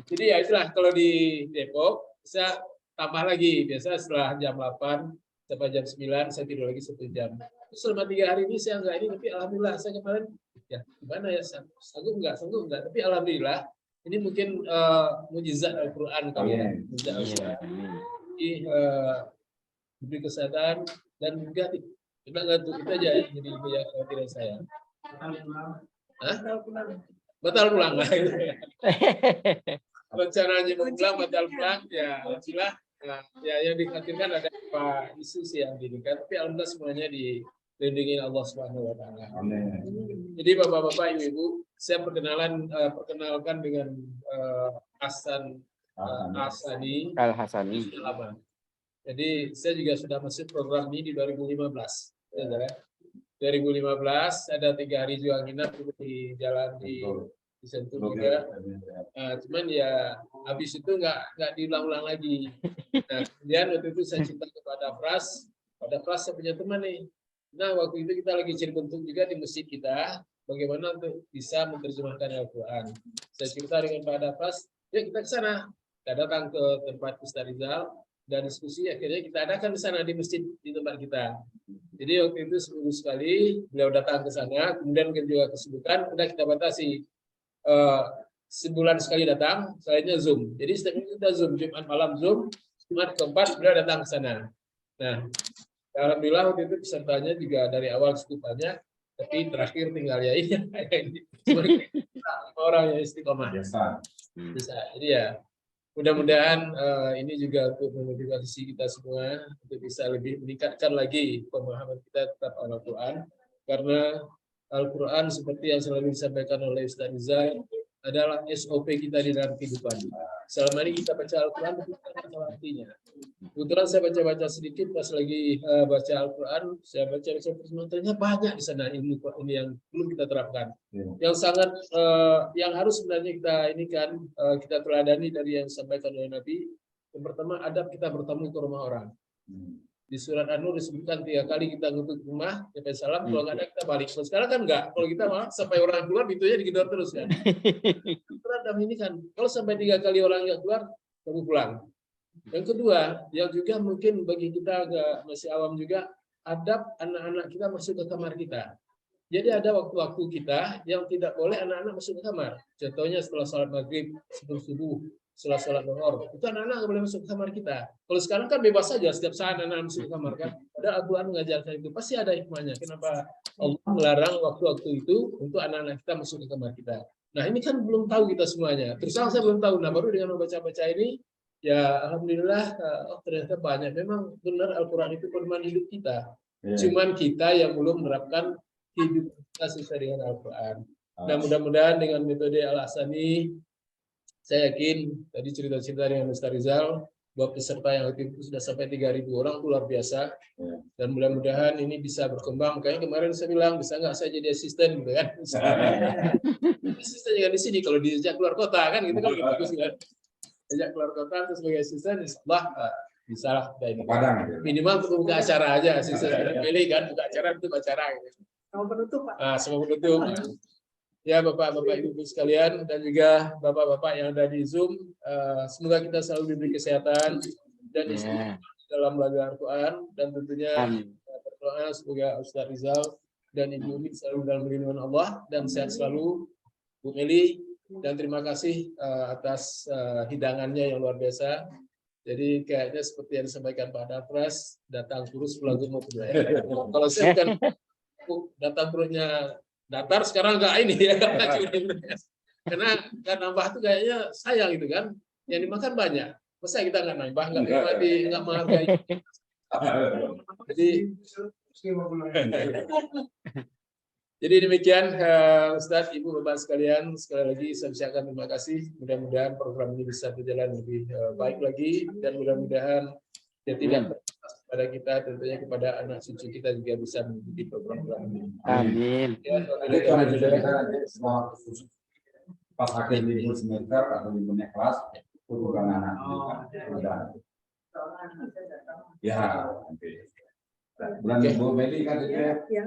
Jadi ya itulah, kalau di Depok saya tambah lagi, biasa setelah jam 8 sampai jam 9 saya tidur lagi 1 jam. Selama 3 hari ini saya enggak ini, tapi alhamdulillah saya kemarin ya gimana ya, sanggup enggak, tapi alhamdulillah ini mungkin mukjizat Al-Qur'an kali ya. Mukjizat Al-Qur'an. Jadi diberi kesadaran dan juga kita ngantuk itu aja ya, jadi ya kekhawatiran saya. Batal pulang lah. Rencananya mau pulang batal pulang ya, alhamdulillah. Nah, ya yang dikhawatirkan ada Pak isu sih yang diberikan, tapi alhamdulillah semuanya dilindungi Allah Subhanahu wa taala. Jadi Bapak-bapak, Ibu-ibu, saya perkenalkan dengan Hasan Al-Hasani. Jadi saya juga sudah masuk program ini di 2015. Ya, 2015 ada 3 hari juga nginap di jalan di Sentul juga. Cuman ya habis itu nggak diulang-ulang lagi. Nah, kemudian waktu itu saya cinta kepada Pras. Pada Pras saya punya teman nih. Nah, waktu itu kita lagi cari bentuk juga di masjid kita, bagaimana untuk bisa menerjemahkan Al-Quran. Saya cerita dengan Pak Pras, ya kita ke sana. Kita datang ke tempat Ustaz Rizal dan diskusi, akhirnya kita adakan di sana di masjid di tempat kita. Jadi waktu itu seminggu sekali beliau datang ke sana, kemudian juga kesibukan udah kita batasi. Sebulan sekali datang, selainnya Zoom. Jadi setiap minggu kita Zoom, Jumat malam Zoom, Jumat keempat beliau datang ke sana. Nah, alhamdulillah waktu itu pesertanya juga dari awal cukup banyak, tapi terakhir tinggal ya ini. Cuma 5 orang yang istiqomah. Bisa. Jadi ya, mudah-mudahan ini juga untuk memotivasi kita semua untuk bisa lebih meningkatkan lagi pemahaman kita terhadap Al-Quran, karena Al-Quran seperti yang selalu disampaikan oleh Ustaz Rizal adalah SOP kita di dalam kehidupan. Selama ini kita baca Al-Quran, kita tahu artinya. Kebetulan saya baca-baca sedikit pas lagi baca Al-Quran, saya baca ternyata banyak di sana ilmu ini yang belum kita terapkan. Yang sangat, yang harus sebenarnya kita ini kan kita teladani dari yang disampaikan oleh Nabi. Yang pertama, adab kita bertamu ke rumah orang. Di surat An-Nur disebutkan 3 kali kita nutup rumah, sampai salam, kalau nggak ada kita balik. Kalau sekarang kan enggak, kalau kita malah sampai orang keluar pintunya digedor terus kan. Terhadap ini kan, kalau sampai 3 kali orang nggak keluar, kamu pulang. Yang kedua, yang juga mungkin bagi kita agak masih awam juga, adab anak-anak kita masuk ke kamar kita. Jadi ada waktu-waktu kita yang tidak boleh anak-anak masuk ke kamar. Contohnya setelah sholat maghrib, sebelum subuh, setelah sholat zuhur, itu anak-anak nggak boleh masuk ke kamar kita. Kalau sekarang kan bebas saja setiap saat anak-anak masuk ke kamar kan. Ada Al-Quran mengajarkan itu, pasti ada hikmahnya. Kenapa Allah melarang waktu-waktu itu untuk anak-anak kita masuk ke kamar kita. Nah ini kan belum tahu kita semuanya. Terus terang saya belum tahu. Nah baru dengan membaca-baca ini, ya alhamdulillah, oh ternyata banyak. Memang benar Al-Quran itu pedoman hidup kita. Cuman kita yang belum menerapkan hidup kita sesuai dengan Al-Quran. Nah mudah-mudahan dengan metode Al-Hasani, saya yakin tadi cerita-cerita dengan Ustaz Rizal, bahwa peserta yang aktif itu sudah sampai 3.000 orang, itu luar biasa. Dan mudah-mudahan ini bisa berkembang. Makanya kemarin saya bilang, bisa nggak saya jadi asisten gitu kan? Asisten juga di sini, kalau diajak keluar kota kan, gitu kan bagus kan? Diajak keluar kota terus sebagai asisten, insyaallah bisa lah. Minimal untuk buka acara aja, asisten pilih kan, buka acara itu acara gitu. Mau penutup, Pak. Semua penutup. Ya Bapak-Bapak Ibu sekalian dan juga Bapak-Bapak yang ada di Zoom, semoga kita selalu diberi kesehatan dan dalam belajar Al-Quran, dan tentunya berdoa semoga Ustaz Rizal dan Ibu Umi selalu dalam lindungan Allah dan sehat selalu. Bu Meli, dan terima kasih atas hidangannya yang luar biasa. Jadi kayaknya seperti yang disampaikan Pak Dapras, datang kurus pulang gemuk. Kalau saya kan datang kurusnya datar, sekarang enggak ini ya, karena nambah tuh kayaknya sayang gitu kan, yang dimakan banyak, masa kita nggak nambah, nggak menghargai. Jadi demikian Ustadz, Ibu, Bapak sekalian, sekali lagi saya ucapkan terima kasih. Mudah-mudahan program ini bisa berjalan lebih baik lagi, dan mudah-mudahan ya tidak terbatas kepada kita, tentunya kepada anak cucu kita juga bisa mengikuti program ini. Amin. Pas akhir libur semester atau liburnya kelas, bukan anak ya nanti. Bulan libur Meli kan itu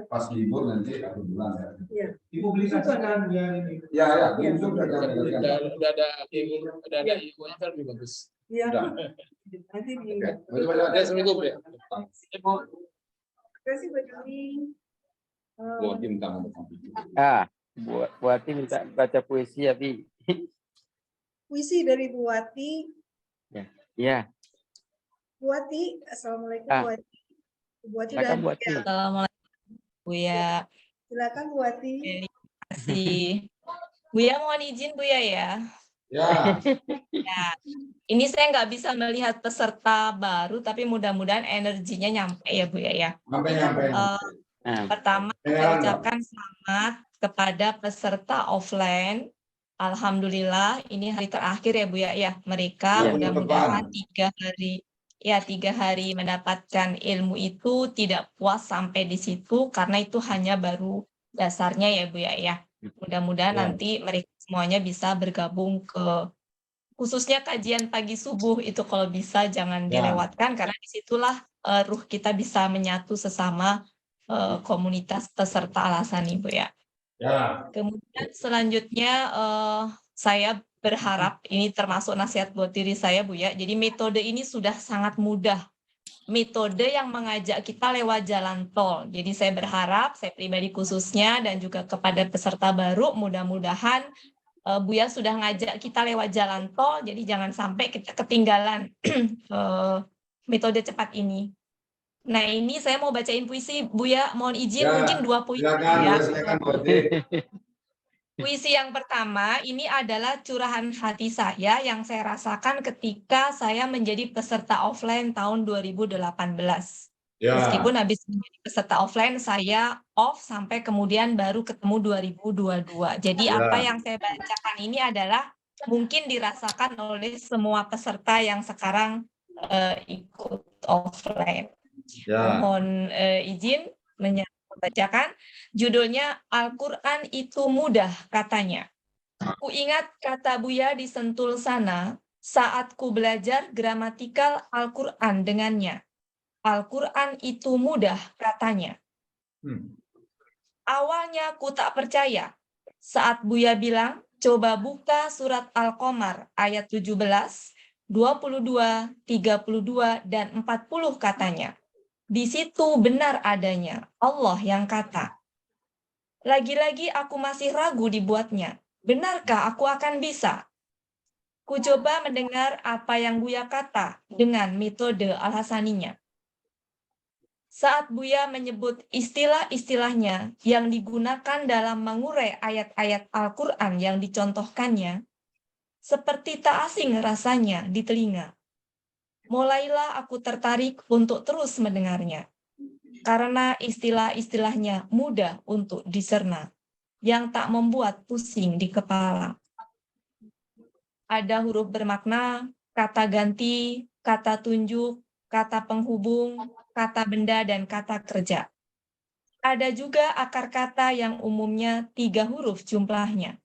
pas libur nanti satu bulan ya. Ibu beli kan ini. Ya, itu sudah ada ibunya kan lebih bagus. Iya. Nanti di. Ya, seminggu ya. Terima kasih Pak Juni. Buat minta Buati minta baca puisi ya, Bi. Puisi dari Bu Wati. Ya. Bu Wati, assalamualaikum Bu Wati. Bu Wati Silakan Bu Wati. Assalamualaikum Bu ya. Silakan Bu Wati. Terima kasih. Bu ya, mohon izin Bu ya. Ya. Ya. Ini saya nggak bisa melihat peserta baru, tapi mudah-mudahan energinya nyampe ya Bu ya. Nyampe. Pertama, saya ucapkan selamat kepada peserta offline. Alhamdulillah, ini hari terakhir ya Bu ya. Mereka mudah-mudahan 3 hari mendapatkan ilmu itu tidak puas sampai di situ, karena itu hanya baru dasarnya ya Bu ya. Mudah-mudahan nanti mereka semuanya bisa bergabung ke khususnya kajian pagi subuh itu, kalau bisa jangan dilewatkan, karena disitulah ruh kita bisa menyatu sesama komunitas peserta Al-Hasani Bu ya. Kemudian selanjutnya saya berharap, ini termasuk nasihat buat diri saya Bu ya, jadi metode ini sudah sangat mudah, metode yang mengajak kita lewat jalan tol. Jadi saya berharap, saya pribadi khususnya dan juga kepada peserta baru, mudah-mudahan Buya sudah ngajak kita lewat jalan tol, jadi jangan sampai kita ketinggalan metode cepat ini. Nah ini saya mau bacain puisi Buya, mohon izin mungkin 2 puisi ya. Puisi yang pertama ini adalah curahan hati saya yang saya rasakan ketika saya menjadi peserta offline tahun 2018. Meskipun habis menjadi peserta offline saya off sampai kemudian baru ketemu 2022. Jadi apa yang saya bacakan ini adalah mungkin dirasakan oleh semua peserta yang sekarang ikut offline. Mohon izin membacakan. Judulnya Al-Quran itu mudah katanya. Ku ingat kata Buya di Sentul sana saat ku belajar gramatikal Al-Quran dengannya. Al-Quran itu mudah, katanya. Awalnya ku tak percaya saat Buya bilang, coba buka surat Al-Qamar ayat 17, 22, 32, dan 40 katanya. Di situ benar adanya, Allah yang kata. Lagi-lagi aku masih ragu dibuatnya. Benarkah aku akan bisa? Ku coba mendengar apa yang Buya kata dengan metode Al-Hasaninya. Saat Buya menyebut istilah-istilahnya yang digunakan dalam mengurai ayat-ayat Al-Quran yang dicontohkannya, seperti tak asing rasanya di telinga. Mulailah aku tertarik untuk terus mendengarnya, karena istilah-istilahnya mudah untuk dicerna, yang tak membuat pusing di kepala. Ada huruf bermakna, kata ganti, kata tunjuk, kata penghubung, kata benda, dan kata kerja. Ada juga akar kata yang umumnya 3 huruf jumlahnya.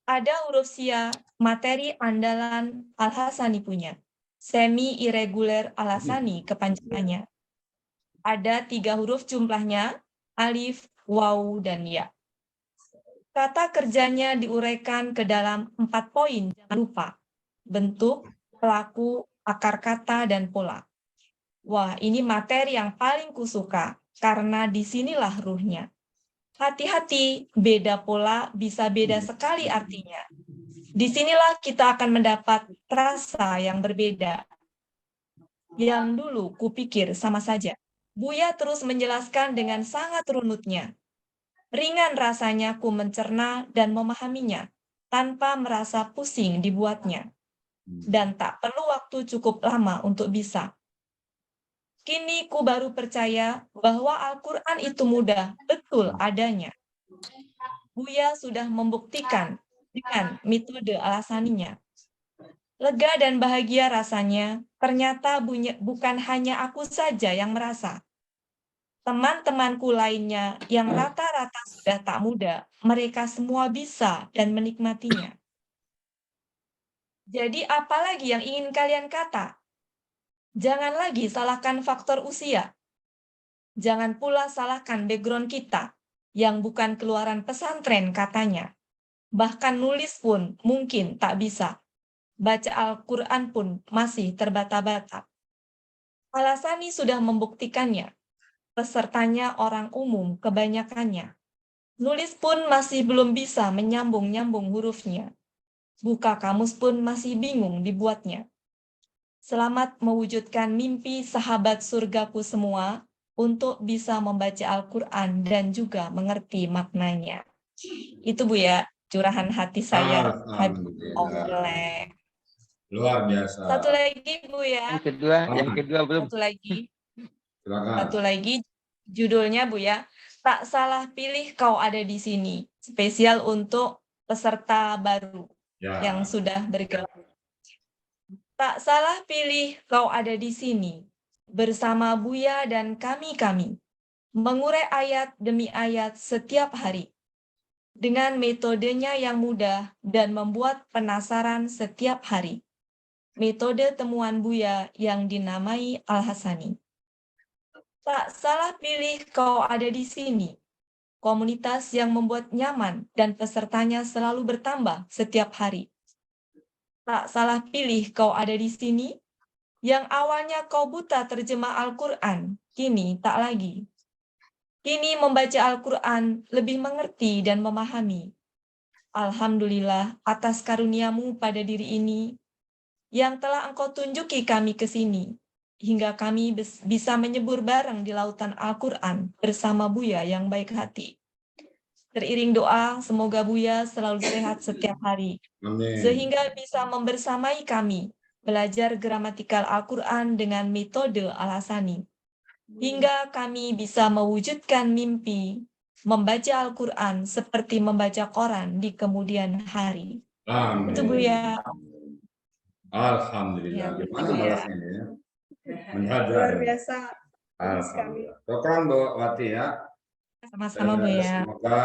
Ada huruf sia, materi andalan Al-Hasani punya. Semi-irregular Al-Hasani kepanjangannya. Ada 3 huruf jumlahnya, alif, waw, dan ya. Kata kerjanya diuraikan ke dalam 4 poin, jangan lupa. Bentuk, pelaku, akar kata, dan pola. Wah, ini materi yang paling kusuka, karena disinilah ruhnya. Hati-hati, beda pola bisa beda sekali artinya. Disinilah kita akan mendapat rasa yang berbeda. Yang dulu kupikir sama saja. Buya terus menjelaskan dengan sangat runutnya. Ringan rasanya ku mencerna dan memahaminya, tanpa merasa pusing dibuatnya. Dan tak perlu waktu cukup lama untuk bisa. Kini ku baru percaya bahwa Al-Quran itu mudah, betul adanya. Buya sudah membuktikan dengan metode Al-Hasaninya. Lega dan bahagia rasanya, ternyata bukan hanya aku saja yang merasa. Teman-temanku lainnya yang rata-rata sudah tak muda, mereka semua bisa dan menikmatinya. Jadi apalagi yang ingin kalian kata? Jangan lagi salahkan faktor usia. Jangan pula salahkan background kita, yang bukan keluaran pesantren katanya. Bahkan nulis pun mungkin tak bisa. Baca Al-Quran pun masih terbata-bata. Al-Hasani sudah membuktikannya. Pesertanya orang umum kebanyakannya. Nulis pun masih belum bisa menyambung-nyambung hurufnya. Buka kamus pun masih bingung dibuatnya. Selamat mewujudkan mimpi sahabat surgaku semua untuk bisa membaca Al-Quran dan juga mengerti maknanya. Itu Bu ya, curahan hati saya. Alhamdulillah. Luar biasa. Satu lagi Bu ya. Yang kedua belum. Satu lagi. Silakan. Satu lagi judulnya Bu ya. Tak salah pilih kau ada di sini. Spesial untuk peserta baru yang sudah bergabung. Tak salah pilih kau ada di sini. Bersama Buya dan kami-kami. Mengurai ayat demi ayat setiap hari. Dengan metodenya yang mudah dan membuat penasaran setiap hari. Metode temuan Buya yang dinamai Al-Hasani. Tak salah pilih kau ada di sini. Komunitas yang membuat nyaman dan pesertanya selalu bertambah setiap hari. Tak salah pilih kau ada di sini. Yang awalnya kau buta terjemah Al-Quran, kini tak lagi. Kini membaca Al-Quran lebih mengerti dan memahami. Alhamdulillah atas karuniamu pada diri ini yang telah engkau tunjuki kami ke sini. Hingga kami bisa menyebur bareng di lautan Al-Quran bersama Buya yang baik hati. Teriring doa, semoga Buya selalu sehat setiap hari. Amin. Sehingga bisa membersamai kami, belajar gramatikal Al-Quran dengan metode Al-Hasani. Hingga kami bisa mewujudkan mimpi, membaca Al-Quran seperti membaca koran di kemudian hari. Amin. Itu Buya. Alhamdulillah. Ya, Gimana Bu ya. balasnya ini ya? Menhajar. Luar biasa. Alhamdulillah. Syukran Bu Wati ya. Sama-sama Bu ya. Semoga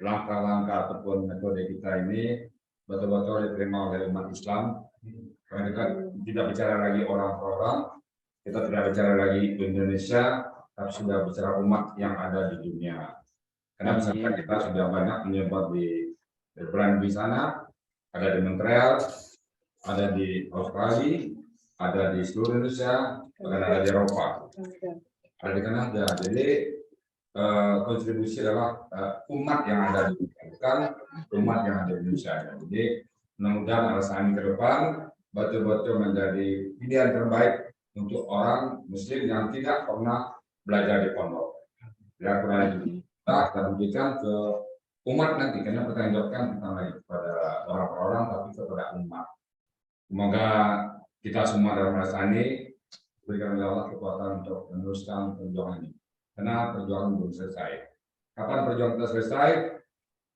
langkah-langkah ataupun metode kita ini betul-betul diterima oleh umat Islam. Karena kita tidak bicara lagi orang per orang, kita tidak bicara lagi Indonesia, tapi sudah bicara umat yang ada di dunia. Karena misalkan kita sudah banyak menyebar berperan di sana, ada di Montreal, ada di Australia, ada di seluruh Indonesia, bahkan ada di Eropa, ada di Kanada. Jadi kontribusi adalah umat yang ada di dunia, bukan umat yang ada di Indonesia. Jadi mudah-mudahan alasan ke depan betul-betul menjadi pilihan terbaik untuk orang Muslim yang tidak pernah belajar di pondok. Ya, kurang kita berikan ke umat nanti, karena pertanggungjawabkan bukan lagi kepada orang-orang, tapi kepada umat. Semoga kita semua dalam masa ini berikan oleh Allah kekuatan untuk meneruskan perjuangan ini. Karena perjuangan belum selesai. Kapan perjuangan kita selesai?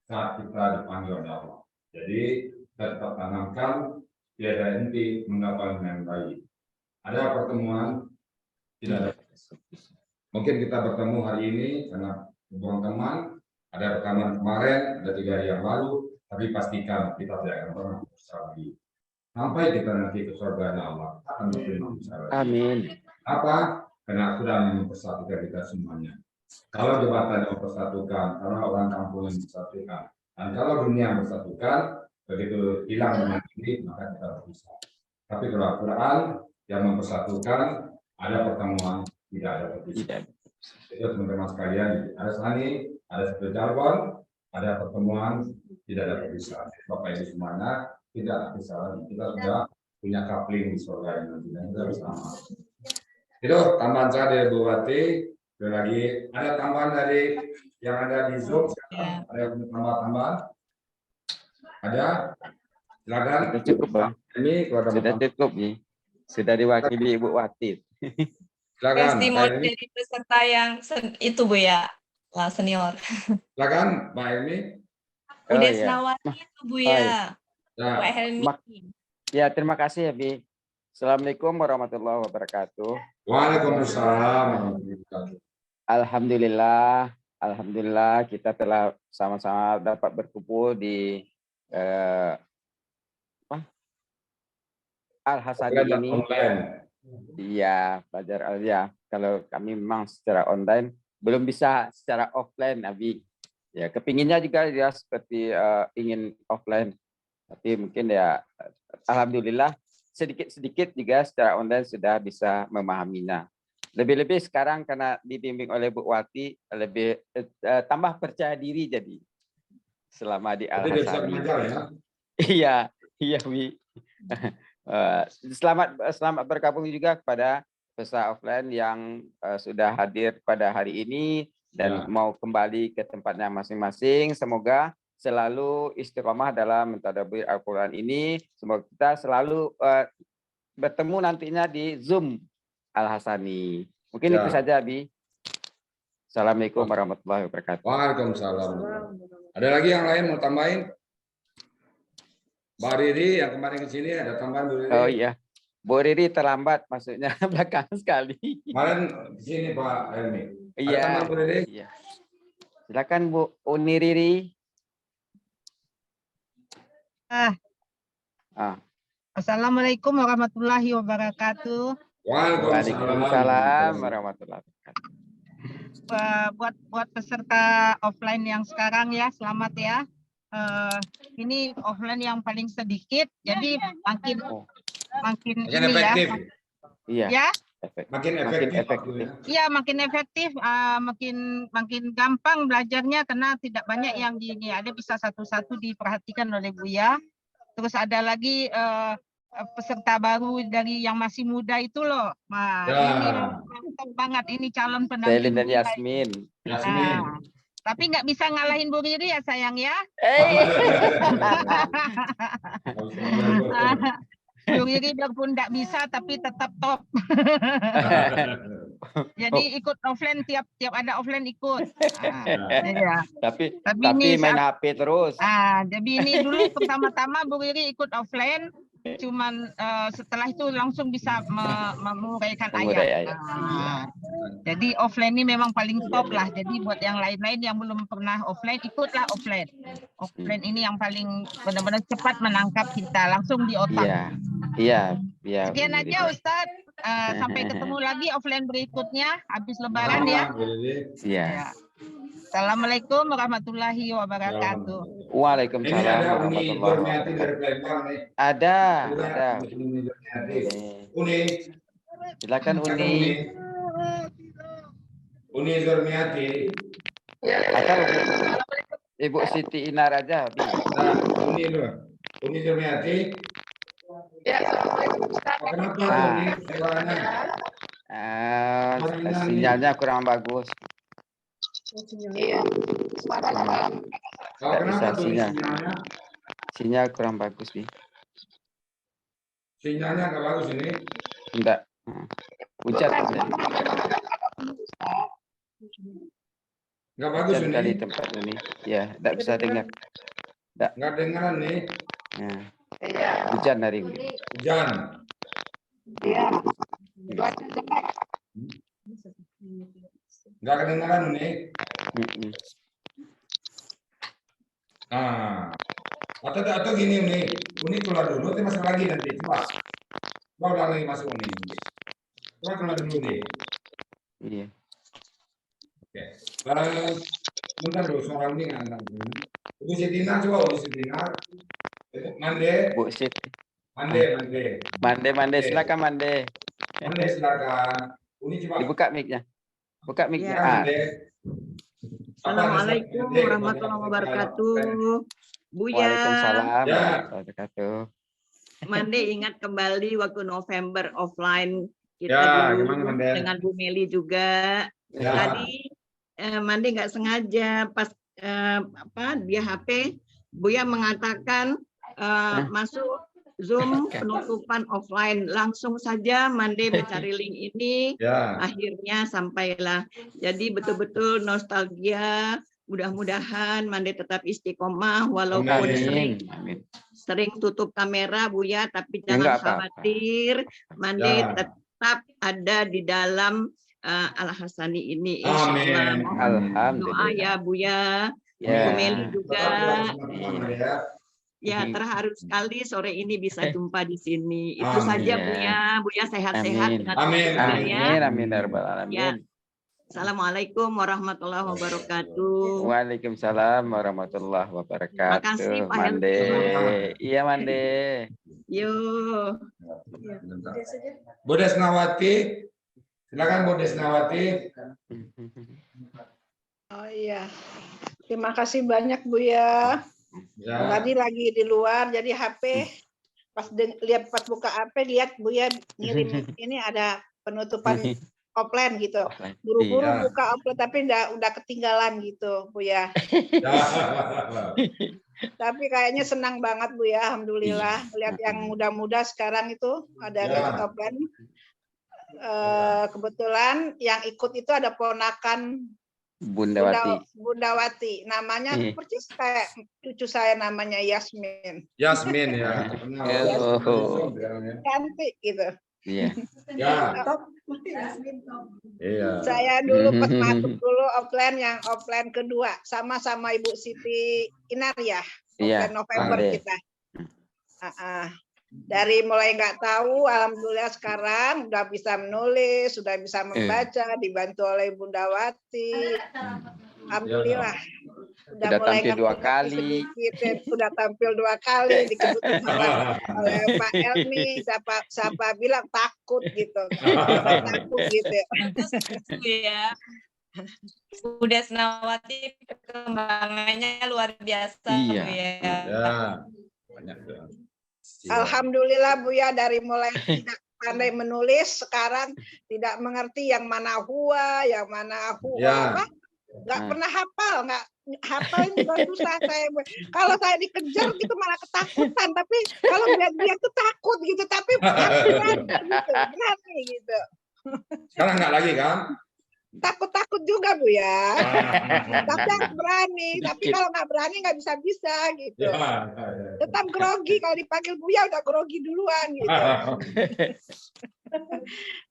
Saat kita dipanggil oleh Allah. Jadi tetap tanamkan tiada henti menggapai yang baik. Ada pertemuan, tidak ada. Mungkin kita bertemu hari ini karena hubungan teman, ada pertemuan kemarin, ada 3 hari yang lalu, tapi pastikan kita tidak akan pernah bersama lagi. Sampai kita nanti ke surga Allah akan berterima kasih. Amin. Apa? Karena sudah mempersatukan kita semuanya. Kalau jabatan yang mempersatukan, kalau orang kampung yang mempersatukan, dan kalau dunia yang mempersatukan, begitu hilang dengan ini, maka kita berpisah. Tapi kalau Al-Quran yang mempersatukan, ada pertemuan, tidak ada perpisahan. Itu teman-teman sekalian, ada Sani, ada satu Jalbon, ada pertemuan, tidak ada perpisahan. Bapak Ibu semuanya, tidak ada perpisahan. Kita sudah punya coupling di surga ini nanti, dan kita bersama. Itu tambahan saya dari Bu Wati. Lagi ada tambahan dari yang ada di Zoom. Ada yang tambah-tambahan? Ada? Silakan. Cukup, Bang. Ini sudah cukup nih. Sudah diwakili Ibu Wati. Silakan. Testimoni dari peserta yang itu Bu ya, senior. Silakan, Pak Helmi. Udah iya. Senawati itu Bu ya. Ya. Pak Helmi. Ya, terima kasih ya, Bi. Assalamualaikum warahmatullahi wabarakatuh. Waalaikumsalam. Alhamdulillah kita telah sama-sama dapat berkumpul di Al-Hasani ini. Iya, belajar ya. Kalau kami memang secara online belum bisa secara offline, Abi. Ya, kepinginnya juga ya seperti ingin offline. Tapi mungkin ya alhamdulillah sedikit-sedikit juga secara online sudah bisa memahaminya. Lebih-lebih sekarang karena dibimbing oleh Bu Wati lebih tambah percaya diri jadi selama di Al-Hasani. Iya, Wi. Selamat bergabung juga kepada peserta offline yang sudah hadir pada hari ini dan mau kembali ke tempatnya masing-masing. Semoga selalu istiqomah dalam mentadabbur Al-Quran ini. Semoga kita selalu bertemu nantinya di Zoom Al-Hasani. Mungkin itu saja, Abi. Assalamualaikum warahmatullahi wabarakatuh. Waalaikumsalam. Ada lagi yang lain mau tambahin? Mbak Riri yang kemarin ke sini ada tambahan Bu Riri? Oh iya. Bu Riri terlambat masuknya belakang sekali. Kemarin di sini Pak Helmi. Iya. Ada tambahan Bu Riri? Iya. Silakan Bu Uni Riri. Assalamualaikum warahmatullahi wabarakatuh. Waalaikumsalam warahmatullahi wabarakatuh. Buat peserta offline yang sekarang ya, selamat ya. Ini offline yang paling sedikit, jadi makin ini efektif. Iya. Ya. Makin efektif. Iya, makin efektif, makin gampang belajarnya karena tidak banyak yang ada bisa satu-satu diperhatikan oleh Buya. Terus ada lagi peserta baru dari yang masih muda itu loh. Nah, ini mantap banget ini calon pendamping. Selin dan Yasmin. Tapi nggak bisa ngalahin Bu Riri ya sayang ya. Bu Riri biarpun nggak bisa tapi tetap top. Jadi ikut offline tiap ada offline ikut. Ya. Tapi ini main HP terus. Jadi ini dulu pertama-tama Bu Riri ikut offline. Cuman setelah itu langsung bisa menguraikan ayat. Jadi offline ini memang paling top lah. Jadi buat yang lain-lain yang belum pernah offline, ikutlah offline. Offline ini yang paling benar-benar cepat menangkap kita langsung di otak. Iya. Sekian aja Ustadz. Sampai ketemu lagi offline berikutnya habis Lebaran ya. Iya. Ya. Assalamualaikum warahmatullahi wabarakatuh. Waalaikumsalam Ini ada Uni warahmatullahi Dormiati dari wabarakatuh. Palembang nih. Ada. Uni Dormiati. Nih. Uni. Silakan Uni. Uni Dormiati. Atau Ibu Siti Inar aja. Bi. Nah, Uni itu. Uni Dormiati. Kenapa Uni suaranya? Sinyalnya kurang bagus. Iya. Tidak bisa sinyal. Sinyal kurang bagus nih. Sinyalnya nggak bagus ini. Enggak. Hujan. Nggak bagus Hujan ini. kali tempat ini. Ya, tidak bisa dengar. Nggak dengaran nih. Ya. Hujan hari ini. Hujan. Nggak kedengaran nih. Atau gini Uni keluar dulu, nanti masuk lagi nanti. Coba ulang lagi masuk Uni. Coba keluar dulu nih. Iya. Oke. Bentar dulu suara Uni nggak enak. Ibu Sitina coba Ibu Sitina. Mande. Bu Siti. Mande. Silakan Mande. Mande silakan. Uni coba. Dibuka mic-nya. Buka mic-nya. Assalamualaikum warahmatullahi wabarakatuh. Buya. Waalaikumsalam warahmatullahi wabarakatuh. Mande ingat kembali waktu November offline kita Ya, dulu gimana, Mande? dengan Bu Meli juga. Ya. Tadi Mande nggak sengaja pas di HP Buya mengatakan masuk Zoom penutupan offline, langsung saja Mande mencari link ini, Ya. akhirnya sampailah. Jadi betul-betul nostalgia. Mudah-mudahan Mande tetap istiqomah walaupun sering tutup kamera Buya, tapi jangan Enggak apa-apa. khawatir, Mande Ya. tetap ada di dalam Al Hasani ini. Amin. Insyaallah. Mohon doa Alhamdulillah. ya Buya. Ya. Bu Meli juga. Ya. Ya, terharu sekali sore ini bisa jumpa di sini. Itu Amin. saja Buya sehat-sehat Amin. dengan Amin. juga ya. Amin ya rabbal alamin. Ya. Assalamualaikum warahmatullahi wabarakatuh. Waalaikumsalam warahmatullahi wabarakatuh. Makasih, Pak Mande. Iya Mande. Yo. Bu Desnawati. Silakan Bu Desnawati. Oh iya, terima kasih banyak Buya. Ya. Tadi lagi di luar, jadi HP pas buka HP lihat Buya ngirim ini ada penutupan offline gitu. Buru-buru Iya. buka offline tapi udah ketinggalan gitu Buya. Tapi kayaknya senang banget Buya, alhamdulillah melihat yang muda-muda sekarang itu ada yang ikut offline. Kebetulan yang ikut itu ada ponakan Bundawati, namanya persis kayak cucu saya namanya Yasmin. Yasmin ya. Cantik gitu. Iya. Ya. Iya. Saya dulu pas masuk dulu offline yang offline kedua sama-sama Ibu Siti Inar ya. Iya. Offline November Mande. kita. Dari mulai nggak tahu, alhamdulillah sekarang udah bisa menulis, sudah bisa membaca, dibantu oleh Bundawati. Alhamdulillah. Sudah tampil 2 kali. Sudah tampil 2 kali, dikebutin oleh Pak Elmi, siapa bilang takut gitu. Takut gitu. Ya. Bu Desnawati perkembangannya luar biasa Iya. Bu ya. Ya. Banyak tuh. Alhamdulillah Buya dari mulai tidak pandai menulis sekarang tidak mengerti yang mana huwa, yang mana huwa, Ya. nggak pernah hafal, nggak hafal juga susah saya. Kalau saya dikejar gitu malah ketakutan, tapi kalau lihat dia tuh takut gitu, tapi berani gitu. Sekarang nggak lagi kan? Takut-takut juga Buya, tapi berani. Tapi kalau nggak berani nggak bisa gitu. Ya. Tetap grogi kalau dipanggil Buya udah grogi duluan gitu.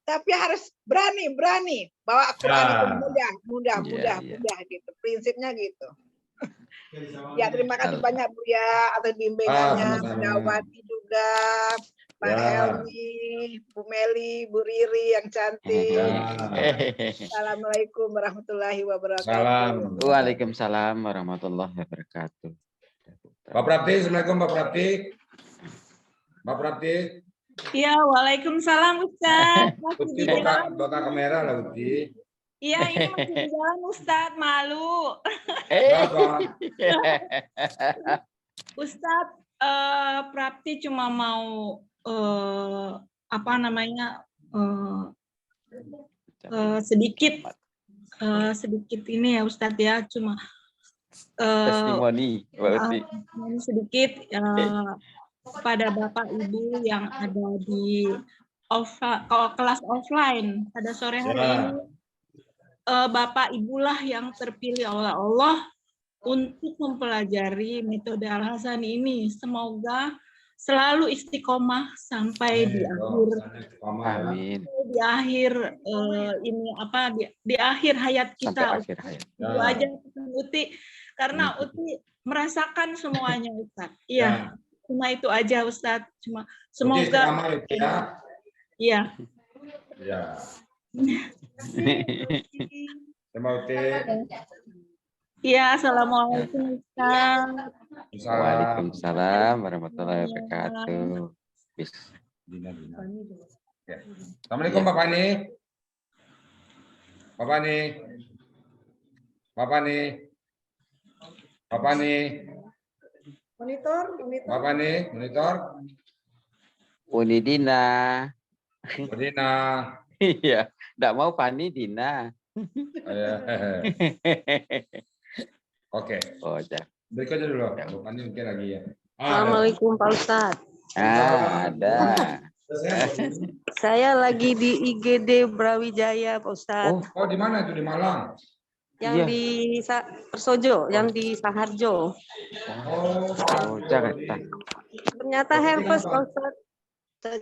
Tapi harus berani bawa Al-Quran itu mudah gitu. Prinsipnya gitu. Ya terima kasih banyak Buya atas bimbingannya, Bundawati juga. Pak Helmi, Bu Meli, Bu Riri yang cantik. Assalamualaikum warahmatullahi wabarakatuh. Salam. Waalaikumsalam warahmatullahi wabarakatuh. Mbak Prapti, Assalamualaikum Mbak Prapti. Mbak Prapti. Iya, waalaikumsalam Ustaz. Masih Uti di jalan. buka kamera lah Uti. Iya, ini masih di jalan Ustaz, malu. Ustaz, Prapti cuma mau apa namanya sedikit ini ya Ustaz ya, cuma testimoni sedikit kepada Bapak Ibu yang ada di kelas offline pada sore hari ini. Bapak Ibulah yang terpilih oleh Allah untuk mempelajari metode Al-Hasani ini. Semoga selalu istiqomah sampai di akhir. Amin. Di akhir di akhir hayat kita. Sampai akhir hayat. Itu aja Uti, karena Uti merasakan semuanya Ustaz. Iya, cuma itu aja Ustaz. Cuma semoga. Iya. Ya. Terima kasih. Iya, assalamualaikum Ustaz. Waalaikumsalam warahmatullahi wabarakatuh. Assalamualaikum Bapak Ani. Bapak Ani. Bapak Ani. Bapak Ani. Monitor. Bapak Ani, monitor. Unidina. Dina. Iya, enggak mau Pani Dina. Oke. Oh, ya. Berikutnya dulu. Bapak Ani mungkin lagi ya. Assalamualaikum Pak Ustadz. Ada. Saya lagi di IGD Brawijaya Pak Ustadz. Oh, di mana itu? Di Malang? Yang di Persojo, yang di Saharjo. Oh, Jakarta. Ternyata herpes Pak Ustadz.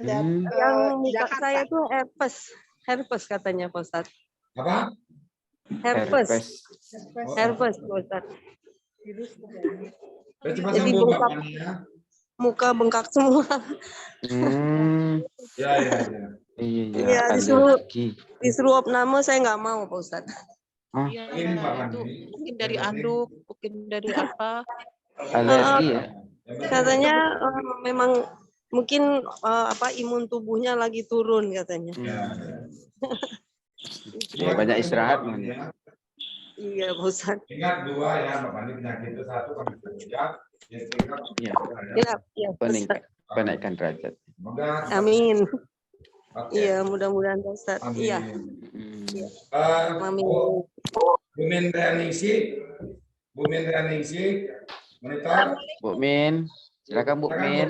Yang muka saya tuh herpes katanya Pak Ustadz. Apa? Herpes Pak Ustadz. Jadi muka bengkak semua. Iya. Disuruh opname saya nggak mau Pak Ustadz. Mungkin dari anduk, mungkin dari apa? Alergi ya? Katanya memang mungkin imun tubuhnya lagi turun katanya. Ya, banyak istirahat ya. Iya Pak Ustadz. Ingat dua ya, Bapak Ani penyakit itu satu kalau kerja, Penaikan derajat. Amin. Iya, mudah-mudahan Pak Ustadz. Iya. Amin. Bu Min Reaningsi, monitor. Bu Min, silakan Bu Min.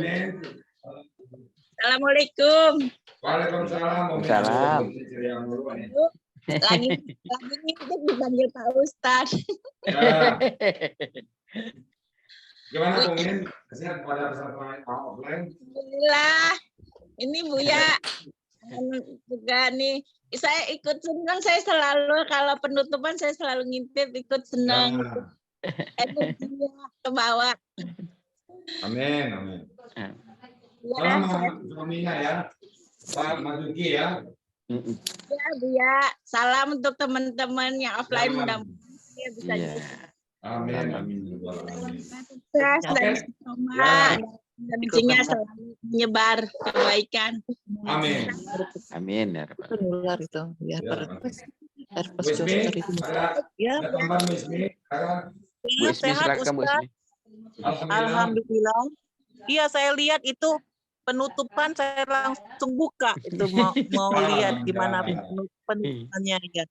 Assalamualaikum. Waalaikumsalam. Salam. Lagi ngintip dipanggil Pak Ustadz. Gimana Bu Min? Kesian pada peserta offline? Alhamdulillah. Ini Bu ya. Juga nih, saya ikut senang, saya selalu kalau penutupan saya selalu ngintip, ikut senang. Energinya ke bawah. Amin. Salam suaminya ya, Pak Majuki ya. Ya Bu ya, salam untuk teman-teman yang offline, mudah-mudahan bisa Amin. sukses dan istiqomah dan rezekinya selalu menyebar kebaikan. Amin ya Rabbal Menular itu ya. Bu Ismi, ada tambahan Bu Ismi? Bu Ismi, silakan Bu Ismi. Alhamdulillah. Iya, saya lihat itu penutupan, saya langsung buka itu mau lihat gimana penutupannya ya.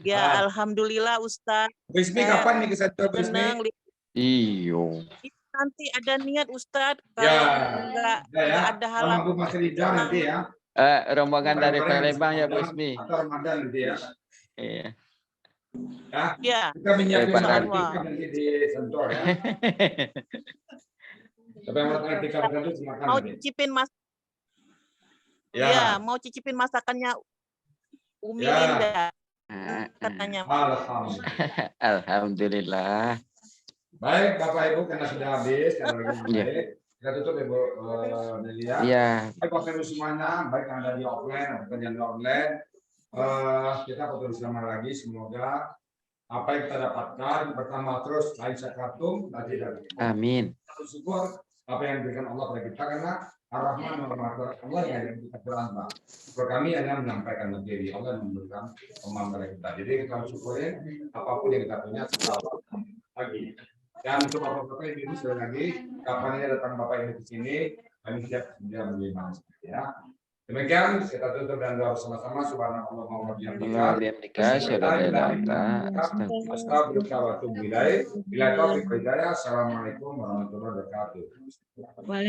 Ya, alhamdulillah Ustaz. Bu Ismi kapan nih kesan Bu Ismi? Iyo. Nanti ada niat Ustaz, kalau enggak ada halangan. Bu Mas Ridha nanti ya. Rombongan dari Palembang ya Bu Ismi. Atau Ramadan nanti ya. Iya. Ya. Kita menyiapkan nanti di Sentul ya. Tapi yang mau nanti kalau silakan. Mau cicipin mau cicipin masakannya Umi Linda. Katanya. Alhamdulillah. Baik Bapak Ibu, karena sudah habis, karena lagi Kita tutup ya Bu Nelia. Iya. Baik Bapak Ibu semuanya, baik yang ada di offline maupun yang di online, kita foto bersama lagi. Semoga apa yang kita dapatkan pertama terus lain sakatum nanti dari. Amin. Kita bersyukur apa yang diberikan Allah pada kita karena Ar-Rahman Allah yang kita berlambang. Untuk kami hanya menyampaikan materi, Allah yang memberikan pemahaman pada kita. Jadi kita syukurin apapun yang kita punya selalu lagi. Dan untuk bapak-bapak ibu sekali lagi, kapan datang bapak ibu di sini, kami siap dia menerima ya. Demikian kita tutup dan doa bersama-sama. Subhanallah wa bihamdika. Assalamualaikum warahmatullahi wabarakatuh.